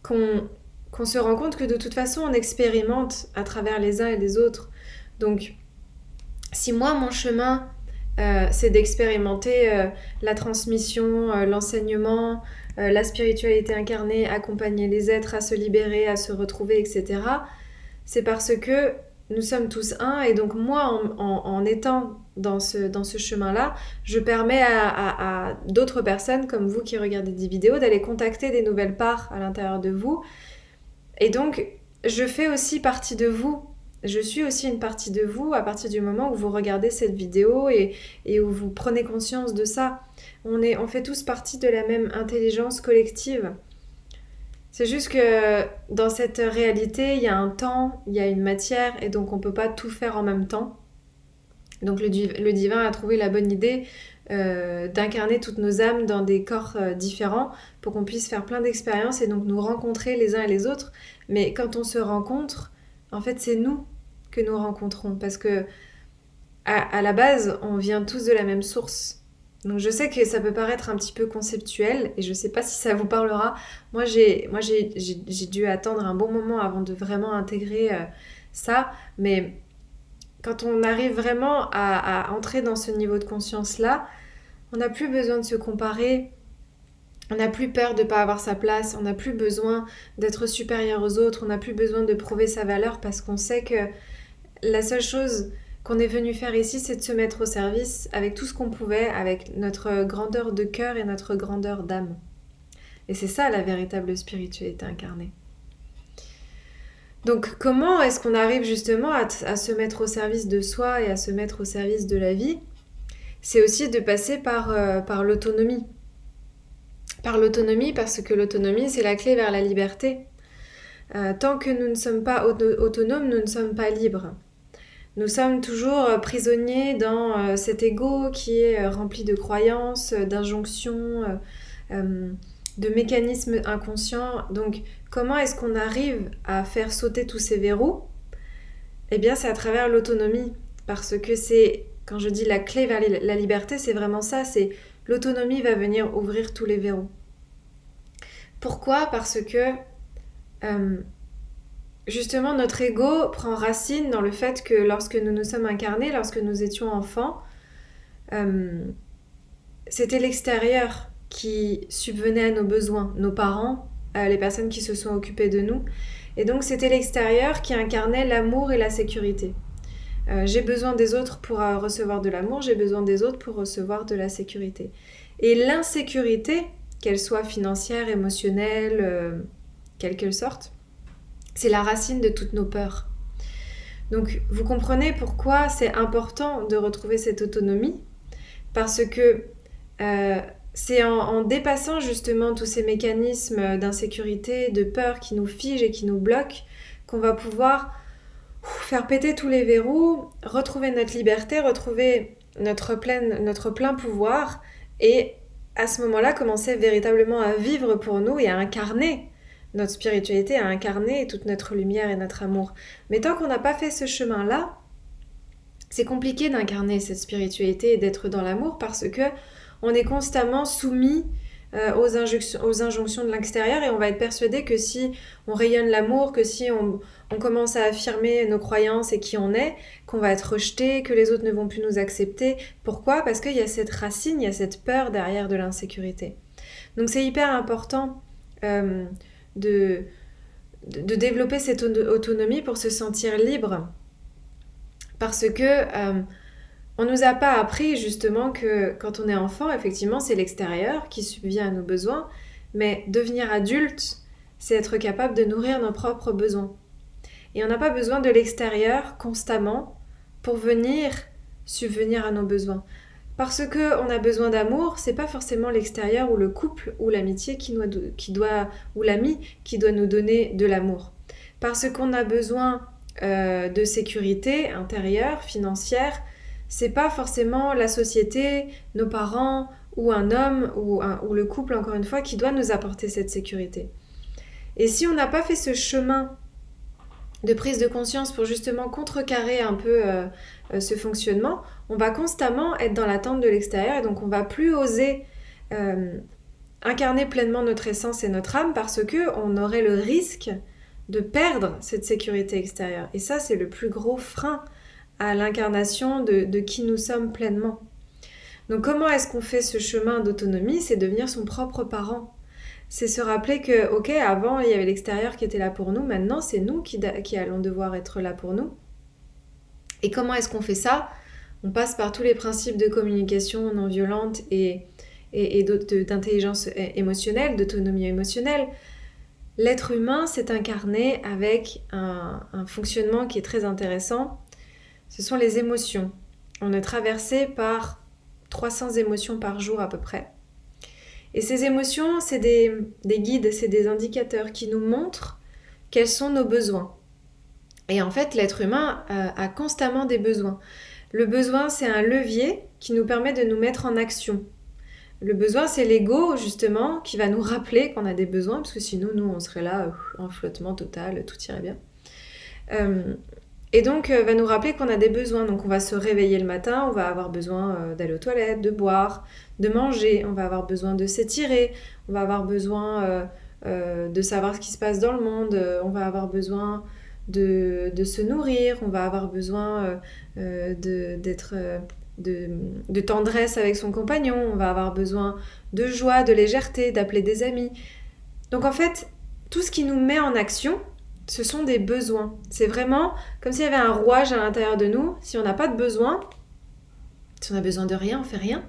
qu'on qu'on se rend compte que de toute façon, on expérimente à travers les uns et les autres. Donc, si moi, mon chemin, c'est d'expérimenter la transmission, l'enseignement, la spiritualité incarnée, accompagner les êtres à se libérer, à se retrouver, etc., c'est parce que nous sommes tous un, et donc moi, en étant dans ce chemin-là, je permets à d'autres personnes comme vous qui regardez des vidéos d'aller contacter des nouvelles parts à l'intérieur de vous. Et donc, je fais aussi partie de vous. Je suis aussi une partie de vous à partir du moment où vous regardez cette vidéo et où vous prenez conscience de ça. On fait tous partie de la même intelligence collective. C'est juste que dans cette réalité, il y a un temps, il y a une matière, et donc on ne peut pas tout faire en même temps. Donc le divin a trouvé la bonne idée d'incarner toutes nos âmes dans des corps différents pour qu'on puisse faire plein d'expériences et donc nous rencontrer les uns et les autres. Mais quand on se rencontre, en fait c'est nous que nous rencontrons, parce que à la base, on vient tous de la même source. Donc je sais que ça peut paraître un petit peu conceptuel et je sais pas si ça vous parlera. Moi j'ai dû attendre un bon moment avant de vraiment intégrer ça, mais quand on arrive vraiment à entrer dans ce niveau de conscience-là, on n'a plus besoin de se comparer, on n'a plus peur de ne pas avoir sa place, on n'a plus besoin d'être supérieur aux autres, on n'a plus besoin de prouver sa valeur, parce qu'on sait que la seule chose qu'on est venu faire ici, c'est de se mettre au service avec tout ce qu'on pouvait, avec notre grandeur de cœur et notre grandeur d'âme. Et c'est ça la véritable spiritualité incarnée. Donc comment est-ce qu'on arrive justement à se mettre au service de soi et à se mettre au service de la vie ? C'est aussi de passer par l'autonomie. Par l'autonomie, parce que l'autonomie, c'est la clé vers la liberté. Tant que nous ne sommes pas autonomes, nous ne sommes pas libres. Nous sommes toujours prisonniers dans cet ego qui est rempli de croyances, d'injonctions, de mécanismes inconscients. Donc, comment est-ce qu'on arrive à faire sauter tous ces verrous ? Eh bien, c'est à travers l'autonomie. Parce que c'est, quand je dis la clé vers la liberté, c'est vraiment ça. C'est l'autonomie va venir ouvrir tous les verrous. Pourquoi ? Parce que justement, notre ego prend racine dans le fait que lorsque nous nous sommes incarnés, lorsque nous étions enfants, c'était l'extérieur qui subvenait à nos besoins, nos parents, les personnes qui se sont occupées de nous. Et donc, c'était l'extérieur qui incarnait l'amour et la sécurité. J'ai besoin des autres pour recevoir de l'amour, j'ai besoin des autres pour recevoir de la sécurité. Et l'insécurité, qu'elle soit financière, émotionnelle, quelle qu'elle sorte, c'est la racine de toutes nos peurs. Donc, vous comprenez pourquoi c'est important de retrouver cette autonomie, parce que c'est en dépassant justement tous ces mécanismes d'insécurité, de peur qui nous figent et qui nous bloquent, qu'on va pouvoir faire péter tous les verrous, retrouver notre liberté, retrouver notre plein pouvoir, et à ce moment-là, commencer véritablement à vivre pour nous et à incarner notre spiritualité, à incarner toute notre lumière et notre amour. Mais tant qu'on n'a pas fait ce chemin-là, c'est compliqué d'incarner cette spiritualité et d'être dans l'amour, parce que on est constamment soumis aux injonctions de l'extérieur, et on va être persuadé que si on rayonne l'amour, que si on commence à affirmer nos croyances et qui on est, qu'on va être rejeté, que les autres ne vont plus nous accepter. Pourquoi ? Parce qu'il y a cette racine, il y a cette peur derrière de l'insécurité. Donc c'est hyper important de développer cette autonomie pour se sentir libre, parce que on nous a pas appris justement que quand on est enfant, effectivement, c'est l'extérieur qui subvient à nos besoins, mais devenir adulte, c'est être capable de nourrir nos propres besoins. Et on n'a pas besoin de l'extérieur constamment pour venir subvenir à nos besoins. Parce qu'on a besoin d'amour, c'est pas forcément l'extérieur ou le couple ou l'amitié ou l'ami qui doit nous donner de l'amour. Parce qu'on a besoin de sécurité intérieure, financière, c'est pas forcément la société, nos parents ou un homme ou le couple, encore une fois, qui doit nous apporter cette sécurité. Et si on n'a pas fait ce chemin de prise de conscience pour justement contrecarrer un peu ce fonctionnement, on va constamment être dans l'attente de l'extérieur, et donc on va plus oser incarner pleinement notre essence et notre âme, parce qu'on aurait le risque de perdre cette sécurité extérieure. Et ça, c'est le plus gros frein à l'incarnation de qui nous sommes pleinement. Donc comment est-ce qu'on fait ce chemin d'autonomie? C'est devenir son propre parent. C'est se rappeler que, ok, avant il y avait l'extérieur qui était là pour nous, maintenant c'est nous qui allons devoir être là pour nous. Et comment est-ce qu'on fait ça? On passe par tous les principes de communication non violente et d'intelligence émotionnelle, d'autonomie émotionnelle. L'être humain s'est incarné avec un fonctionnement qui est très intéressant. Ce sont les émotions. On est traversé par 300 émotions par jour à peu près. Et ces émotions, c'est des guides, c'est des indicateurs qui nous montrent quels sont nos besoins. Et en fait, l'être humain a constamment des besoins. Le besoin, c'est un levier qui nous permet de nous mettre en action. Le besoin, c'est l'ego, justement, qui va nous rappeler qu'on a des besoins, parce que sinon, nous, on serait là en flottement total, tout irait bien. Et donc, va nous rappeler qu'on a des besoins. Donc, on va se réveiller le matin, on va avoir besoin d'aller aux toilettes, de boire, de manger, on va avoir besoin de s'étirer, on va avoir besoin de savoir ce qui se passe dans le monde, on va avoir besoin de se nourrir, on va avoir besoin de tendresse avec son compagnon, on va avoir besoin de joie, de légèreté, d'appeler des amis. Donc en fait, tout ce qui nous met en action, ce sont des besoins. C'est vraiment comme s'il y avait un rouage à l'intérieur de nous. Si on n'a pas de besoin, si on a besoin de rien, on fait rien.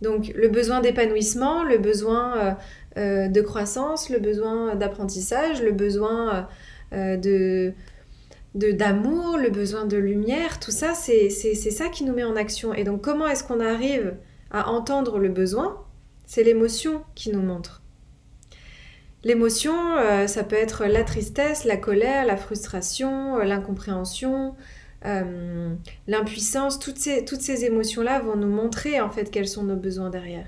Donc le besoin d'épanouissement, le besoin de croissance, le besoin d'apprentissage, le besoin d'amour, le besoin de lumière, tout ça, c'est ça qui nous met en action. Et donc comment est-ce qu'on arrive à entendre le besoin? C'est l'émotion qui nous montre. L'émotion, ça peut être la tristesse, la colère, la frustration, l'incompréhension, l'impuissance. Toutes ces émotions-là vont nous montrer en fait quels sont nos besoins derrière.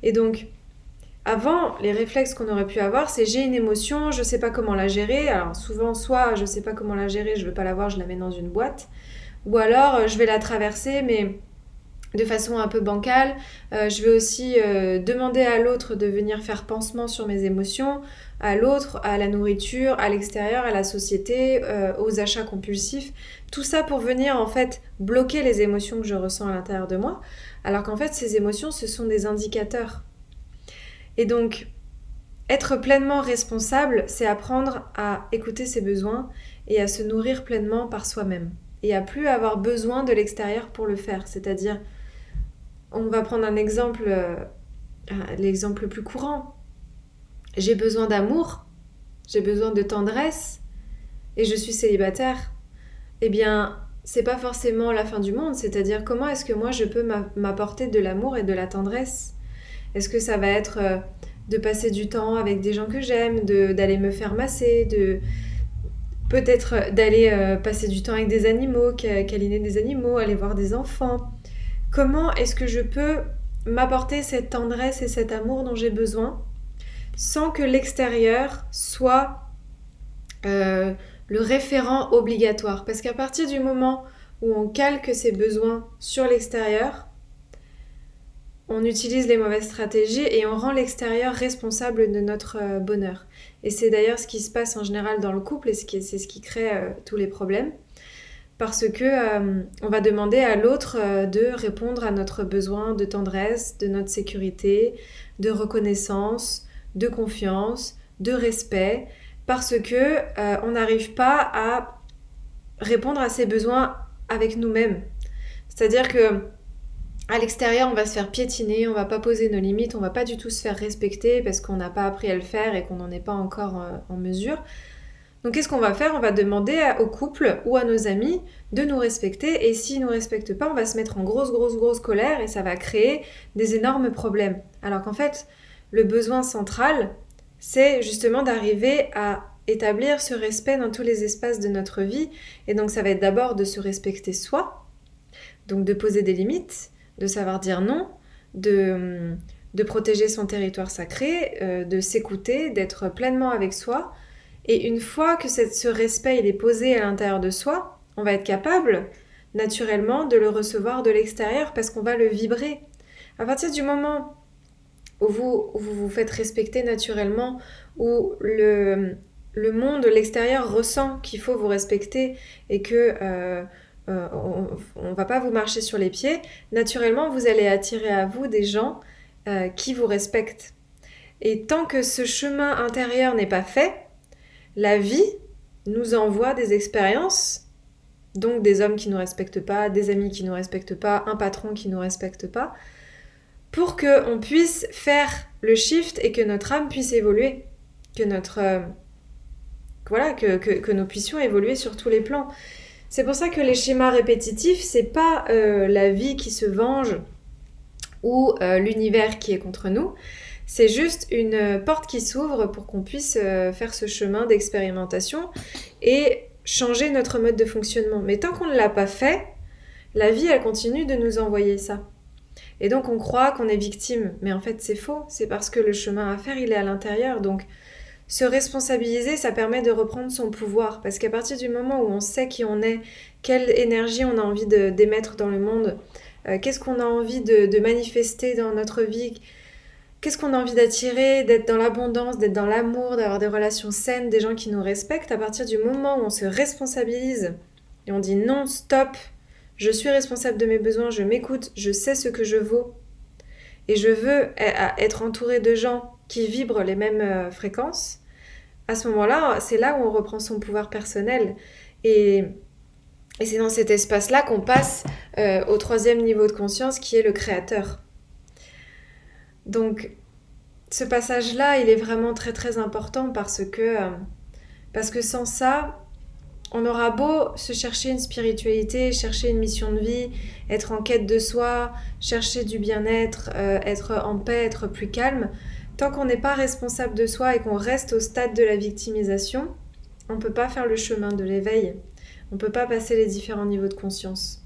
Et donc, avant, les réflexes qu'on aurait pu avoir, c'est j'ai une émotion, je ne sais pas comment la gérer. Alors souvent, soit je ne sais pas comment la gérer, je ne veux pas la voir, je la mets dans une boîte. Ou alors, je vais la traverser, mais de façon un peu bancale. Je vais aussi demander à l'autre de venir faire pansement sur mes émotions, à l'autre, à la nourriture, à l'extérieur, à la société, aux achats compulsifs. Tout ça pour venir en fait bloquer les émotions que je ressens à l'intérieur de moi. Alors qu'en fait, ces émotions, ce sont des indicateurs. Et donc, être pleinement responsable, c'est apprendre à écouter ses besoins et à se nourrir pleinement par soi-même. Et à plus avoir besoin de l'extérieur pour le faire. C'est-à-dire, on va prendre un exemple, l'exemple le plus courant. J'ai besoin d'amour, j'ai besoin de tendresse, et je suis célibataire. Eh bien, c'est pas forcément la fin du monde. C'est-à-dire, comment est-ce que moi je peux m'apporter de l'amour et de la tendresse? Est-ce que ça va être de passer du temps avec des gens que j'aime, d'aller me faire masser, peut-être d'aller passer du temps avec des animaux, câliner des animaux, aller voir des enfants? Comment est-ce que je peux m'apporter cette tendresse et cet amour dont j'ai besoin sans que l'extérieur soit le référent obligatoire? Parce qu'à partir du moment où on calque ses besoins sur l'extérieur, on utilise les mauvaises stratégies et on rend l'extérieur responsable de notre bonheur. Et c'est d'ailleurs ce qui se passe en général dans le couple et c'est ce qui crée tous les problèmes. Parce que on va demander à l'autre de répondre à notre besoin de tendresse, de notre sécurité, de reconnaissance, de confiance, de respect, parce que on n'arrive pas à répondre à ses besoins avec nous-mêmes. C'est-à-dire que à l'extérieur, on va se faire piétiner, on va pas poser nos limites, on va pas du tout se faire respecter parce qu'on n'a pas appris à le faire et qu'on n'en est pas encore en mesure. Donc qu'est-ce qu'on va faire? On va demander au couple ou à nos amis de nous respecter, et s'ils ne nous respectent pas, on va se mettre en grosse colère et ça va créer des énormes problèmes. Alors qu'en fait, le besoin central, c'est justement d'arriver à établir ce respect dans tous les espaces de notre vie. Et donc ça va être d'abord de se respecter soi, donc de poser des limites, de savoir dire non, de protéger son territoire sacré, de s'écouter, d'être pleinement avec soi. Et une fois que ce respect il est posé à l'intérieur de soi, on va être capable naturellement de le recevoir de l'extérieur parce qu'on va le vibrer. À partir du moment où vous vous faites respecter naturellement, où le monde, l'extérieur ressent qu'il faut vous respecter et que on va pas vous marcher sur les pieds, naturellement vous allez attirer à vous des gens qui vous respectent. Et tant que ce chemin intérieur n'est pas fait, la vie nous envoie des expériences, donc des hommes qui ne nous respectent pas, des amis qui ne nous respectent pas, un patron qui ne nous respecte pas, pour qu'on puisse faire le shift et que notre âme puisse évoluer, que que nous puissions évoluer sur tous les plans. C'est pour ça que les schémas répétitifs, c'est pas la vie qui se venge ou l'univers qui est contre nous. C'est juste une porte qui s'ouvre pour qu'on puisse faire ce chemin d'expérimentation et changer notre mode de fonctionnement. Mais tant qu'on ne l'a pas fait, la vie, elle continue de nous envoyer ça. Et donc on croit qu'on est victime, mais en fait c'est faux. C'est parce que le chemin à faire, il est à l'intérieur. Donc se responsabiliser, ça permet de reprendre son pouvoir. Parce qu'à partir du moment où on sait qui on est, quelle énergie on a envie d'émettre dans le monde, qu'est-ce qu'on a envie de manifester dans notre vie, qu'est-ce qu'on a envie d'attirer, d'être dans l'abondance, d'être dans l'amour, d'avoir des relations saines, des gens qui nous respectent, à partir du moment où on se responsabilise et on dit non, stop, je suis responsable de mes besoins, je m'écoute, je sais ce que je vaux et je veux être entourée de gens qui vibrent les mêmes fréquences, à ce moment-là, c'est là où on reprend son pouvoir personnel. Et c'est dans cet espace-là qu'on passe au troisième niveau de conscience qui est le créateur. Donc, ce passage-là, il est vraiment très très important parce que sans ça, on aura beau se chercher une spiritualité, chercher une mission de vie, être en quête de soi, chercher du bien-être, être en paix, être plus calme. Tant qu'on n'est pas responsable de soi et qu'on reste au stade de la victimisation, on ne peut pas faire le chemin de l'éveil. On ne peut pas passer les différents niveaux de conscience.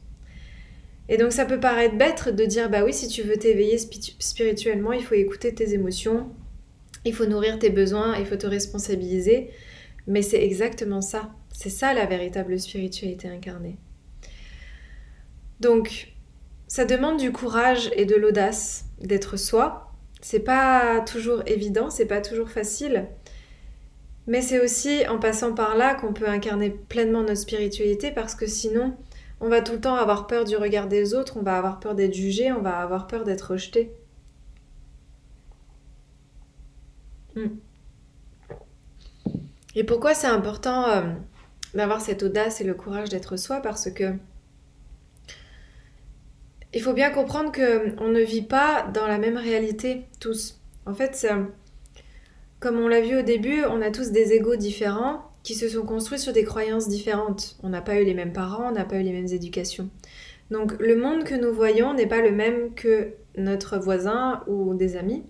Et donc ça peut paraître bête de dire, bah oui, si tu veux t'éveiller spirituellement, il faut écouter tes émotions, il faut nourrir tes besoins, il faut te responsabiliser. Mais c'est exactement ça. C'est ça la véritable spiritualité incarnée. Donc, ça demande du courage et de l'audace d'être soi. C'est pas toujours évident, c'est pas toujours facile. Mais c'est aussi en passant par là qu'on peut incarner pleinement notre spiritualité parce que sinon, on va tout le temps avoir peur du regard des autres, on va avoir peur d'être jugé, on va avoir peur d'être rejeté. Et pourquoi c'est important d'avoir cette audace et le courage d'être soi? Parce que il faut bien comprendre qu'on ne vit pas dans la même réalité, tous. En fait, comme on l'a vu au début, on a tous des égos différents qui se sont construits sur des croyances différentes. On n'a pas eu les mêmes parents, on n'a pas eu les mêmes éducations. Donc le monde que nous voyons n'est pas le même que notre voisin ou des amis.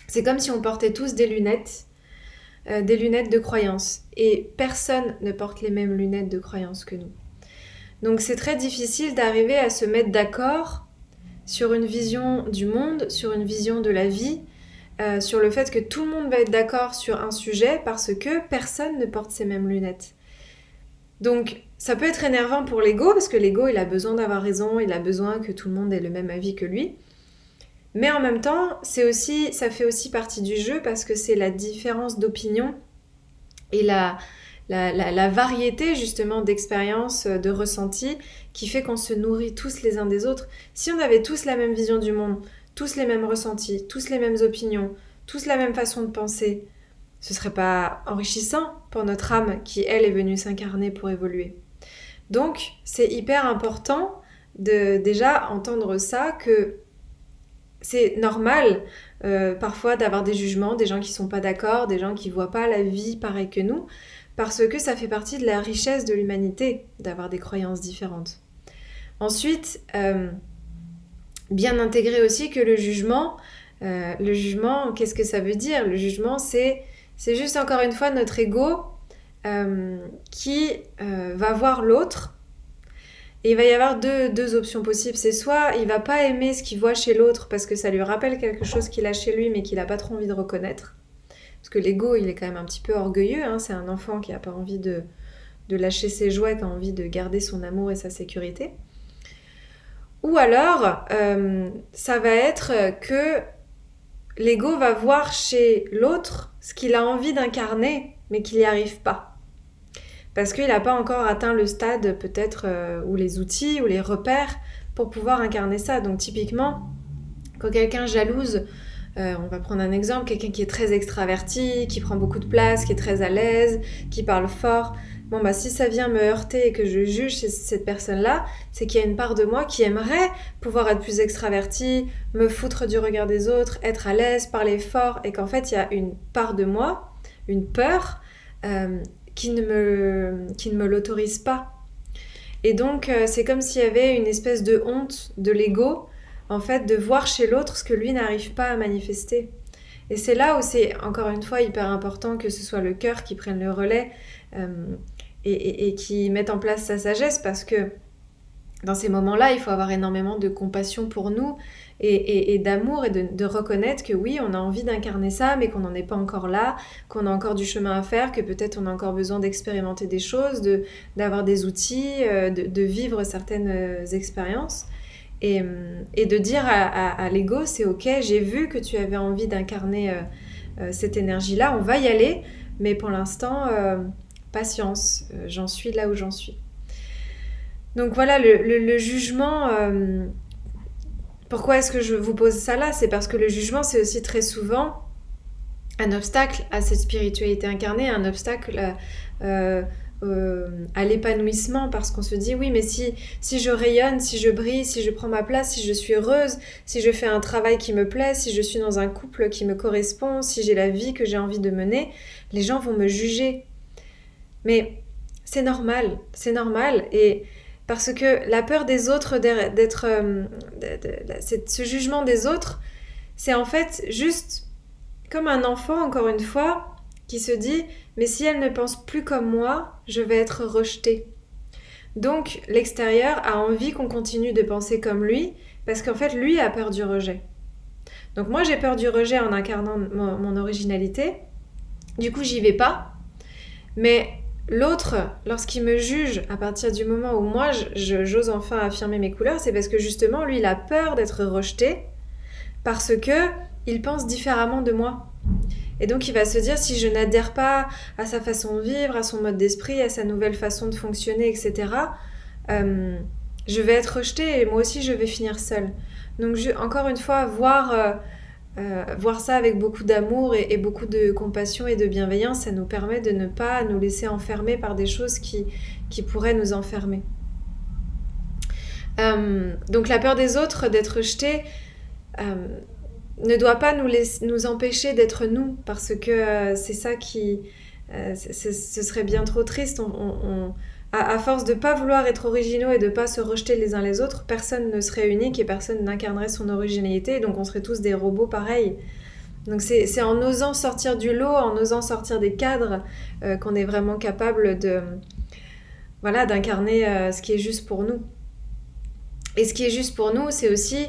C'est comme si on portait tous des lunettes de croyance. Et personne ne porte les mêmes lunettes de croyance que nous. Donc c'est très difficile d'arriver à se mettre d'accord sur une vision du monde, sur une vision de la vie, sur le fait que tout le monde va être d'accord sur un sujet parce que personne ne porte ces mêmes lunettes. Donc ça peut être énervant pour l'ego parce que l'ego il a besoin d'avoir raison, il a besoin que tout le monde ait le même avis que lui. Mais en même temps, ça fait aussi partie du jeu parce que c'est la différence d'opinion et la variété justement d'expériences, de ressentis qui fait qu'on se nourrit tous les uns des autres. Si on avait tous la même vision du monde, tous les mêmes ressentis, tous les mêmes opinions, tous la même façon de penser, ce serait pas enrichissant pour notre âme qui, elle, est venue s'incarner pour évoluer. Donc, c'est hyper important de déjà entendre ça, que c'est normal parfois d'avoir des jugements, des gens qui sont pas d'accord, des gens qui voient pas la vie pareil que nous, parce que ça fait partie de la richesse de l'humanité d'avoir des croyances différentes. Ensuite, bien intégrer aussi que le jugement, qu'est-ce que ça veut dire? Le jugement, c'est juste encore une fois notre ego qui va voir l'autre. Et il va y avoir deux options possibles. C'est soit il va pas aimer ce qu'il voit chez l'autre parce que ça lui rappelle quelque chose qu'il a chez lui mais qu'il a pas trop envie de reconnaître. Parce que l'ego, il est quand même un petit peu orgueilleux. Hein. C'est un enfant qui a pas envie de lâcher ses jouets, qui a envie de garder son amour et sa sécurité. Ou alors, ça va être que l'ego va voir chez l'autre ce qu'il a envie d'incarner mais qu'il n'y arrive pas. Parce qu'il n'a pas encore atteint le stade peut-être, ou les outils, ou les repères pour pouvoir incarner ça. Donc typiquement, quand quelqu'un jalouse, on va prendre un exemple, quelqu'un qui est très extraverti, qui prend beaucoup de place, qui est très à l'aise, qui parle fort. Bon, bah, si ça vient me heurter et que je juge cette personne-là, c'est qu'il y a une part de moi qui aimerait pouvoir être plus extraverti, me foutre du regard des autres, être à l'aise, parler fort, et qu'en fait, il y a une part de moi, une peur, qui ne me l'autorise pas. Et donc, c'est comme s'il y avait une espèce de honte de l'ego, en fait, de voir chez l'autre ce que lui n'arrive pas à manifester. Et c'est là où c'est, encore une fois, hyper important que ce soit le cœur qui prenne le relais, et qui mette en place sa sagesse, parce que dans ces moments-là, il faut avoir énormément de compassion pour nous et d'amour, et de reconnaître que oui, on a envie d'incarner ça, mais qu'on n'en est pas encore là, qu'on a encore du chemin à faire, que peut-être on a encore besoin d'expérimenter des choses, d'avoir des outils, de vivre certaines expériences. Et de dire à l'ego, c'est ok, j'ai vu que tu avais envie d'incarner cette énergie-là, on va y aller, mais pour l'instant, patience, j'en suis là où j'en suis. Donc voilà, le jugement, pourquoi est-ce que je vous pose ça là? C'est parce que le jugement, c'est aussi très souvent un obstacle à cette spiritualité incarnée, un obstacle à l'épanouissement, parce qu'on se dit oui, mais si je rayonne, si je brille, si je prends ma place, si je suis heureuse, si je fais un travail qui me plaît, si je suis dans un couple qui me correspond, si j'ai la vie que j'ai envie de mener, les gens vont me juger. Mais c'est normal, et parce que la peur des autres, ce jugement des autres, c'est en fait juste comme un enfant, encore une fois, qui se dit « mais si elle ne pense plus comme moi, je vais être rejetée ». Donc l'extérieur a envie qu'on continue de penser comme lui, parce qu'en fait, lui a peur du rejet. Donc moi, j'ai peur du rejet en incarnant mon originalité, du coup, j'y vais pas, mais l'autre, lorsqu'il me juge, à partir du moment où moi, j'ose enfin affirmer mes couleurs, c'est parce que justement, lui, il a peur d'être rejeté, parce que il pense différemment de moi. Et donc il va se dire, si je n'adhère pas à sa façon de vivre, à son mode d'esprit, à sa nouvelle façon de fonctionner, etc., je vais être rejetée, et moi aussi je vais finir seule. Donc encore une fois, voir ça avec beaucoup d'amour et beaucoup de compassion et de bienveillance, ça nous permet de ne pas nous laisser enfermer par des choses qui pourraient nous enfermer. Donc la peur des autres, d'être rejeté, ne doit pas nous empêcher d'être nous, parce que c'est ça qui... ce serait bien trop triste. À force de ne pas vouloir être originaux et de ne pas se rejeter les uns les autres, personne ne serait unique et personne n'incarnerait son originalité, donc on serait tous des robots pareils. Donc c'est en osant sortir du lot, en osant sortir des cadres, qu'on est vraiment capable d'incarner ce qui est juste pour nous. Et ce qui est juste pour nous, c'est aussi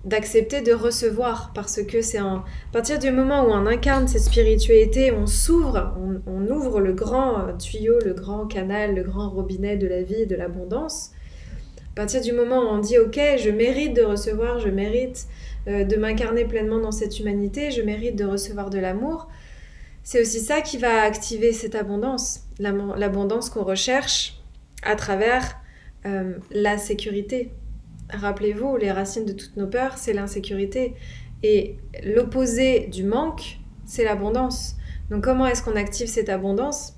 d'accepter de recevoir, parce que c'est à partir du moment où on incarne cette spiritualité, on s'ouvre, on ouvre le grand tuyau, le grand canal, le grand robinet de la vie et de l'abondance. À partir du moment où on dit ok, je mérite de recevoir, je mérite de m'incarner pleinement dans cette humanité, je mérite de recevoir de l'amour, c'est aussi ça qui va activer cette abondance, l'abondance qu'on recherche à travers la sécurité. Rappelez-vous, les racines de toutes nos peurs, c'est l'insécurité. Et l'opposé du manque, c'est l'abondance. Donc comment est-ce qu'on active cette abondance?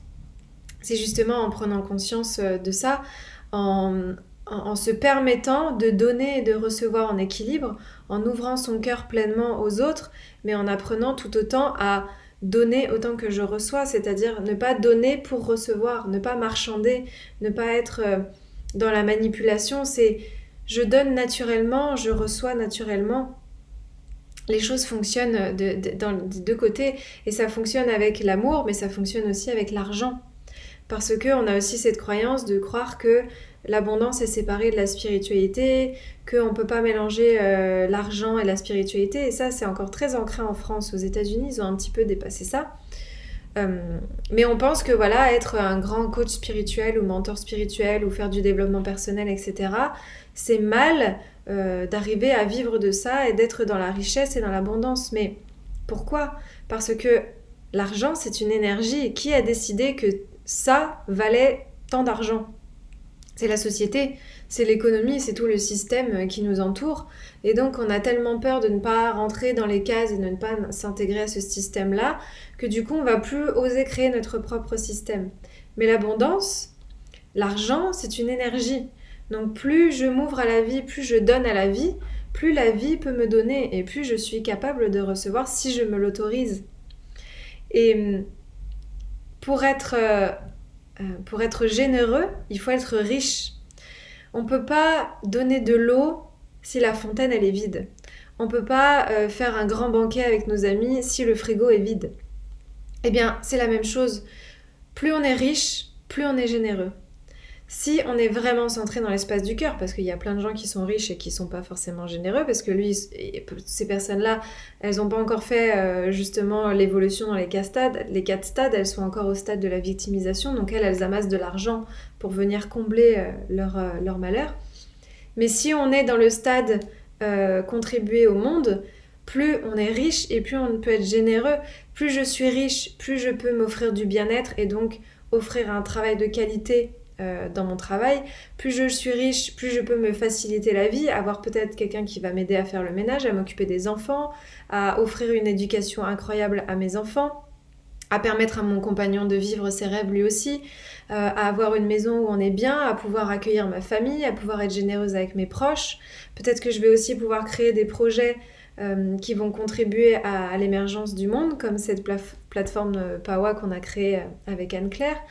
C'est justement en prenant conscience de ça, en se permettant de donner et de recevoir en équilibre, en ouvrant son cœur pleinement aux autres, mais en apprenant tout autant à donner autant que je reçois, c'est-à-dire ne pas donner pour recevoir, ne pas marchander, ne pas être dans la manipulation, c'est... Je donne naturellement, je reçois naturellement. Les choses fonctionnent des deux côtés, et ça fonctionne avec l'amour, mais ça fonctionne aussi avec l'argent. Parce qu'on a aussi cette croyance de croire que l'abondance est séparée de la spiritualité, qu'on ne peut pas mélanger l'argent et la spiritualité, et ça c'est encore très ancré en France. Aux États-Unis, ils ont un petit peu dépassé ça. Mais on pense que être un grand coach spirituel ou mentor spirituel ou faire du développement personnel, etc., c'est mal d'arriver à vivre de ça et d'être dans la richesse et dans l'abondance. Mais pourquoi? Parce que L'argent, c'est une énergie. Et qui a décidé que ça valait tant d'argent? C'est la société, c'est l'économie, c'est tout le système qui nous entoure. Et donc, on a tellement peur de ne pas rentrer dans les cases et de ne pas s'intégrer à ce système-là, que du coup, on va plus oser créer notre propre système. Mais l'abondance, l'argent, c'est une énergie. Donc, plus je m'ouvre à la vie, plus je donne à la vie, plus la vie peut me donner et plus je suis capable de recevoir si je me l'autorise. Et pour être généreux, il faut être riche. On ne peut pas donner de l'eau si la fontaine elle est vide. On ne peut pas faire un grand banquet avec nos amis si le frigo est vide. Eh bien, c'est la même chose. Plus on est riche, plus on est généreux. Si on est vraiment centré dans l'espace du cœur, parce qu'il y a plein de gens qui sont riches et qui ne sont pas forcément généreux, parce que ces personnes-là, elles n'ont pas encore fait justement l'évolution dans les 4 stades. Les 4 stades, elles sont encore au stade de la victimisation, donc elles amassent de l'argent pour venir combler leur malheur. Mais si on est dans le stade contribuer au monde, plus on est riche et plus on peut être généreux. Plus je suis riche, plus je peux m'offrir du bien-être et donc offrir un travail de qualité dans mon travail. Plus je suis riche, plus je peux me faciliter la vie, avoir peut-être quelqu'un qui va m'aider à faire le ménage, à m'occuper des enfants, à offrir une éducation incroyable à mes enfants, à permettre à mon compagnon de vivre ses rêves lui aussi, à avoir une maison où on est bien, à pouvoir accueillir ma famille, à pouvoir être généreuse avec mes proches. Peut-être que je vais aussi pouvoir créer des projets qui vont contribuer à l'émergence du monde, comme cette plateforme Pawa qu'on a créée avec Anne-Claire.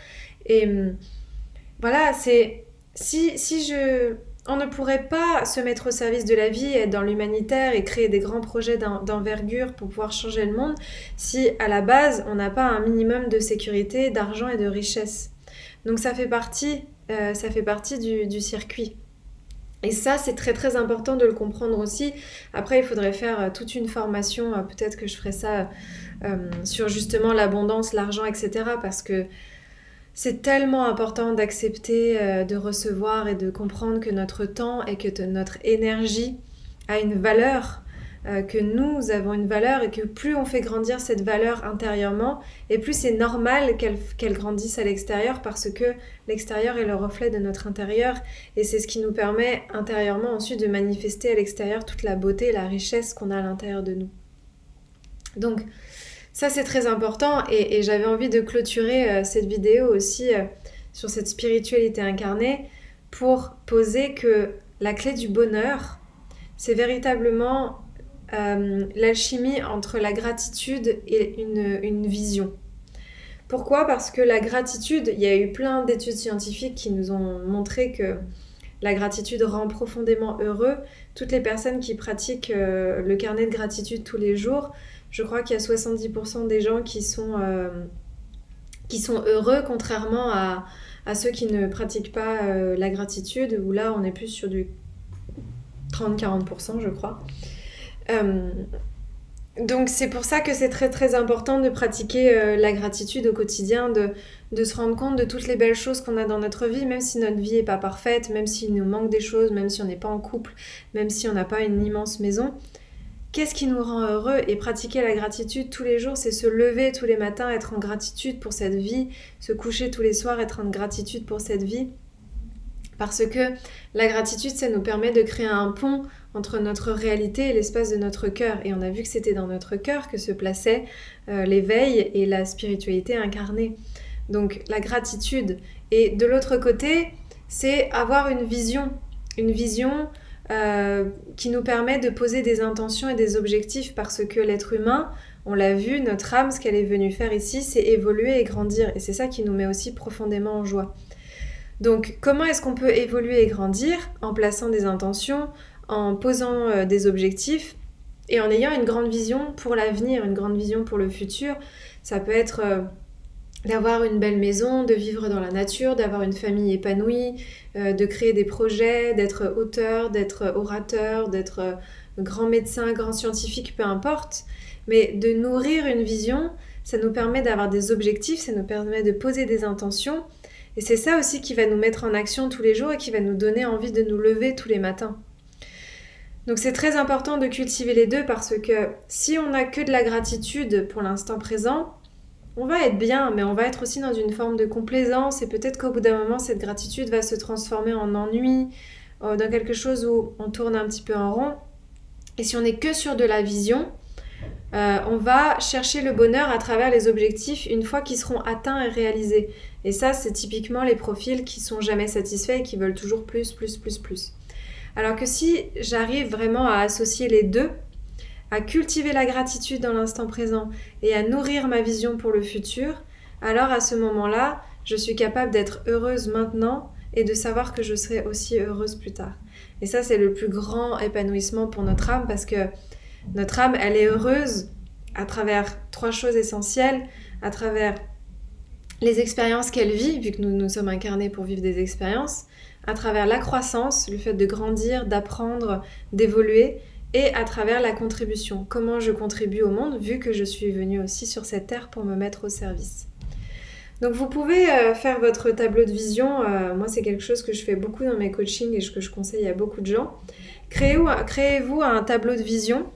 Et voilà, on ne pourrait pas se mettre au service de la vie, être dans l'humanitaire et créer des grands projets d'envergure pour pouvoir changer le monde si à la base on n'a pas un minimum de sécurité, d'argent et de richesse. Donc ça fait partie du circuit. Et ça, c'est très très important de le comprendre aussi. Après, il faudrait faire toute une formation, peut-être que je ferai ça sur justement l'abondance, l'argent, etc. Parce que c'est tellement important d'accepter de recevoir et de comprendre que notre temps et que notre énergie a une valeur, que nous avons une valeur et que plus on fait grandir cette valeur intérieurement, et plus c'est normal qu'elle grandisse à l'extérieur parce que l'extérieur est le reflet de notre intérieur et c'est ce qui nous permet intérieurement ensuite de manifester à l'extérieur toute la beauté et la richesse qu'on a à l'intérieur de nous. Donc, ça, c'est très important et j'avais envie de clôturer cette vidéo aussi sur cette spiritualité incarnée pour poser que la clé du bonheur, c'est véritablement l'alchimie entre la gratitude et une vision. Pourquoi ? Parce que la gratitude, il y a eu plein d'études scientifiques qui nous ont montré que la gratitude rend profondément heureux. Toutes les personnes qui pratiquent le carnet de gratitude tous les jours, je crois qu'il y a 70% des gens qui sont heureux, contrairement à ceux qui ne pratiquent pas la gratitude, où là on est plus sur du 30-40%, je crois. Donc c'est pour ça que c'est très très important de pratiquer la gratitude au quotidien, de se rendre compte de toutes les belles choses qu'on a dans notre vie, même si notre vie n'est pas parfaite, même s'il nous manque des choses, même si on n'est pas en couple, même si on n'a pas une immense maison. Qu'est-ce qui nous rend heureux ? Et pratiquer la gratitude tous les jours, c'est se lever tous les matins, être en gratitude pour cette vie, se coucher tous les soirs, être en gratitude pour cette vie. Parce que la gratitude, ça nous permet de créer un pont entre notre réalité et l'espace de notre cœur. Et on a vu que c'était dans notre cœur que se plaçait l'éveil et la spiritualité incarnée. Donc la gratitude. Et de l'autre côté, c'est avoir une vision qui nous permet de poser des intentions et des objectifs parce que l'être humain, on l'a vu, notre âme, ce qu'elle est venue faire ici, c'est évoluer et grandir. Et c'est ça qui nous met aussi profondément en joie. Donc, comment est-ce qu'on peut évoluer et grandir ? En plaçant des intentions, en posant des objectifs et en ayant une grande vision pour l'avenir, une grande vision pour le futur. Ça peut être d'avoir une belle maison, de vivre dans la nature, d'avoir une famille épanouie, de créer des projets, d'être auteur, d'être orateur, d'être grand médecin, grand scientifique, peu importe. Mais de nourrir une vision, ça nous permet d'avoir des objectifs, ça nous permet de poser des intentions. Et c'est ça aussi qui va nous mettre en action tous les jours et qui va nous donner envie de nous lever tous les matins. Donc c'est très important de cultiver les deux parce que si on n'a que de la gratitude pour l'instant présent, on va être bien, mais on va être aussi dans une forme de complaisance et peut-être qu'au bout d'un moment, cette gratitude va se transformer en ennui, dans quelque chose où on tourne un petit peu en rond. Et si on n'est que sur de la vision, on va chercher le bonheur à travers les objectifs une fois qu'ils seront atteints et réalisés. Et ça, c'est typiquement les profils qui sont jamais satisfaits et qui veulent toujours plus, plus, plus, plus. Alors que si j'arrive vraiment à associer les deux, à cultiver la gratitude dans l'instant présent et à nourrir ma vision pour le futur, alors à ce moment-là, je suis capable d'être heureuse maintenant et de savoir que je serai aussi heureuse plus tard. Et ça, c'est le plus grand épanouissement pour notre âme parce que notre âme, elle est heureuse à travers 3 choses essentielles, à travers les expériences qu'elle vit, vu que nous sommes incarnés pour vivre des expériences, à travers la croissance, le fait de grandir, d'apprendre, d'évoluer, et à travers la contribution. Comment je contribue au monde, vu que je suis venue aussi sur cette terre pour me mettre au service. Donc vous pouvez faire votre tableau de vision. Moi, c'est quelque chose que je fais beaucoup dans mes coachings et que je conseille à beaucoup de gens. Créez-vous un tableau de vision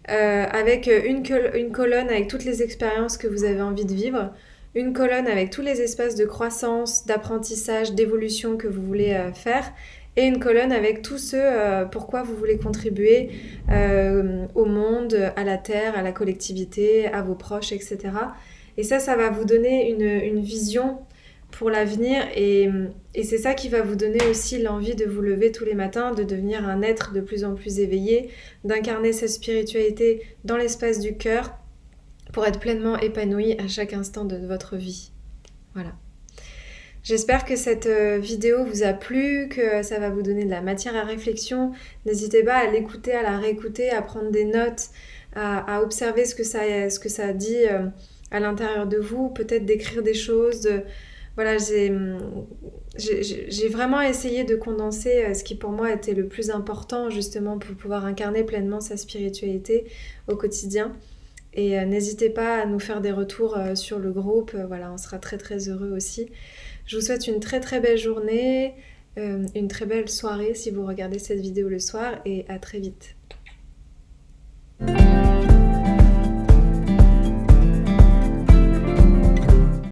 avec une colonne avec toutes les expériences que vous avez envie de vivre, une colonne avec tous les espaces de croissance, d'apprentissage, d'évolution que vous voulez faire, et une colonne avec tous ceux pourquoi vous voulez contribuer au monde, à la terre, à la collectivité, à vos proches, etc. Et ça va vous donner une vision pour l'avenir et c'est ça qui va vous donner aussi l'envie de vous lever tous les matins, de devenir un être de plus en plus éveillé, d'incarner cette spiritualité dans l'espace du cœur pour être pleinement épanoui à chaque instant de votre vie. Voilà. J'espère que cette vidéo vous a plu, que ça va vous donner de la matière à réflexion. N'hésitez pas à l'écouter, à la réécouter, à prendre des notes, à observer ce que ça dit à l'intérieur de vous, peut-être d'écrire des choses. Voilà, j'ai vraiment essayé de condenser ce qui pour moi était le plus important justement pour pouvoir incarner pleinement sa spiritualité au quotidien. Et n'hésitez pas à nous faire des retours sur le groupe, voilà, on sera très très heureux aussi. Je vous souhaite une très très belle journée, une très belle soirée si vous regardez cette vidéo le soir et à très vite.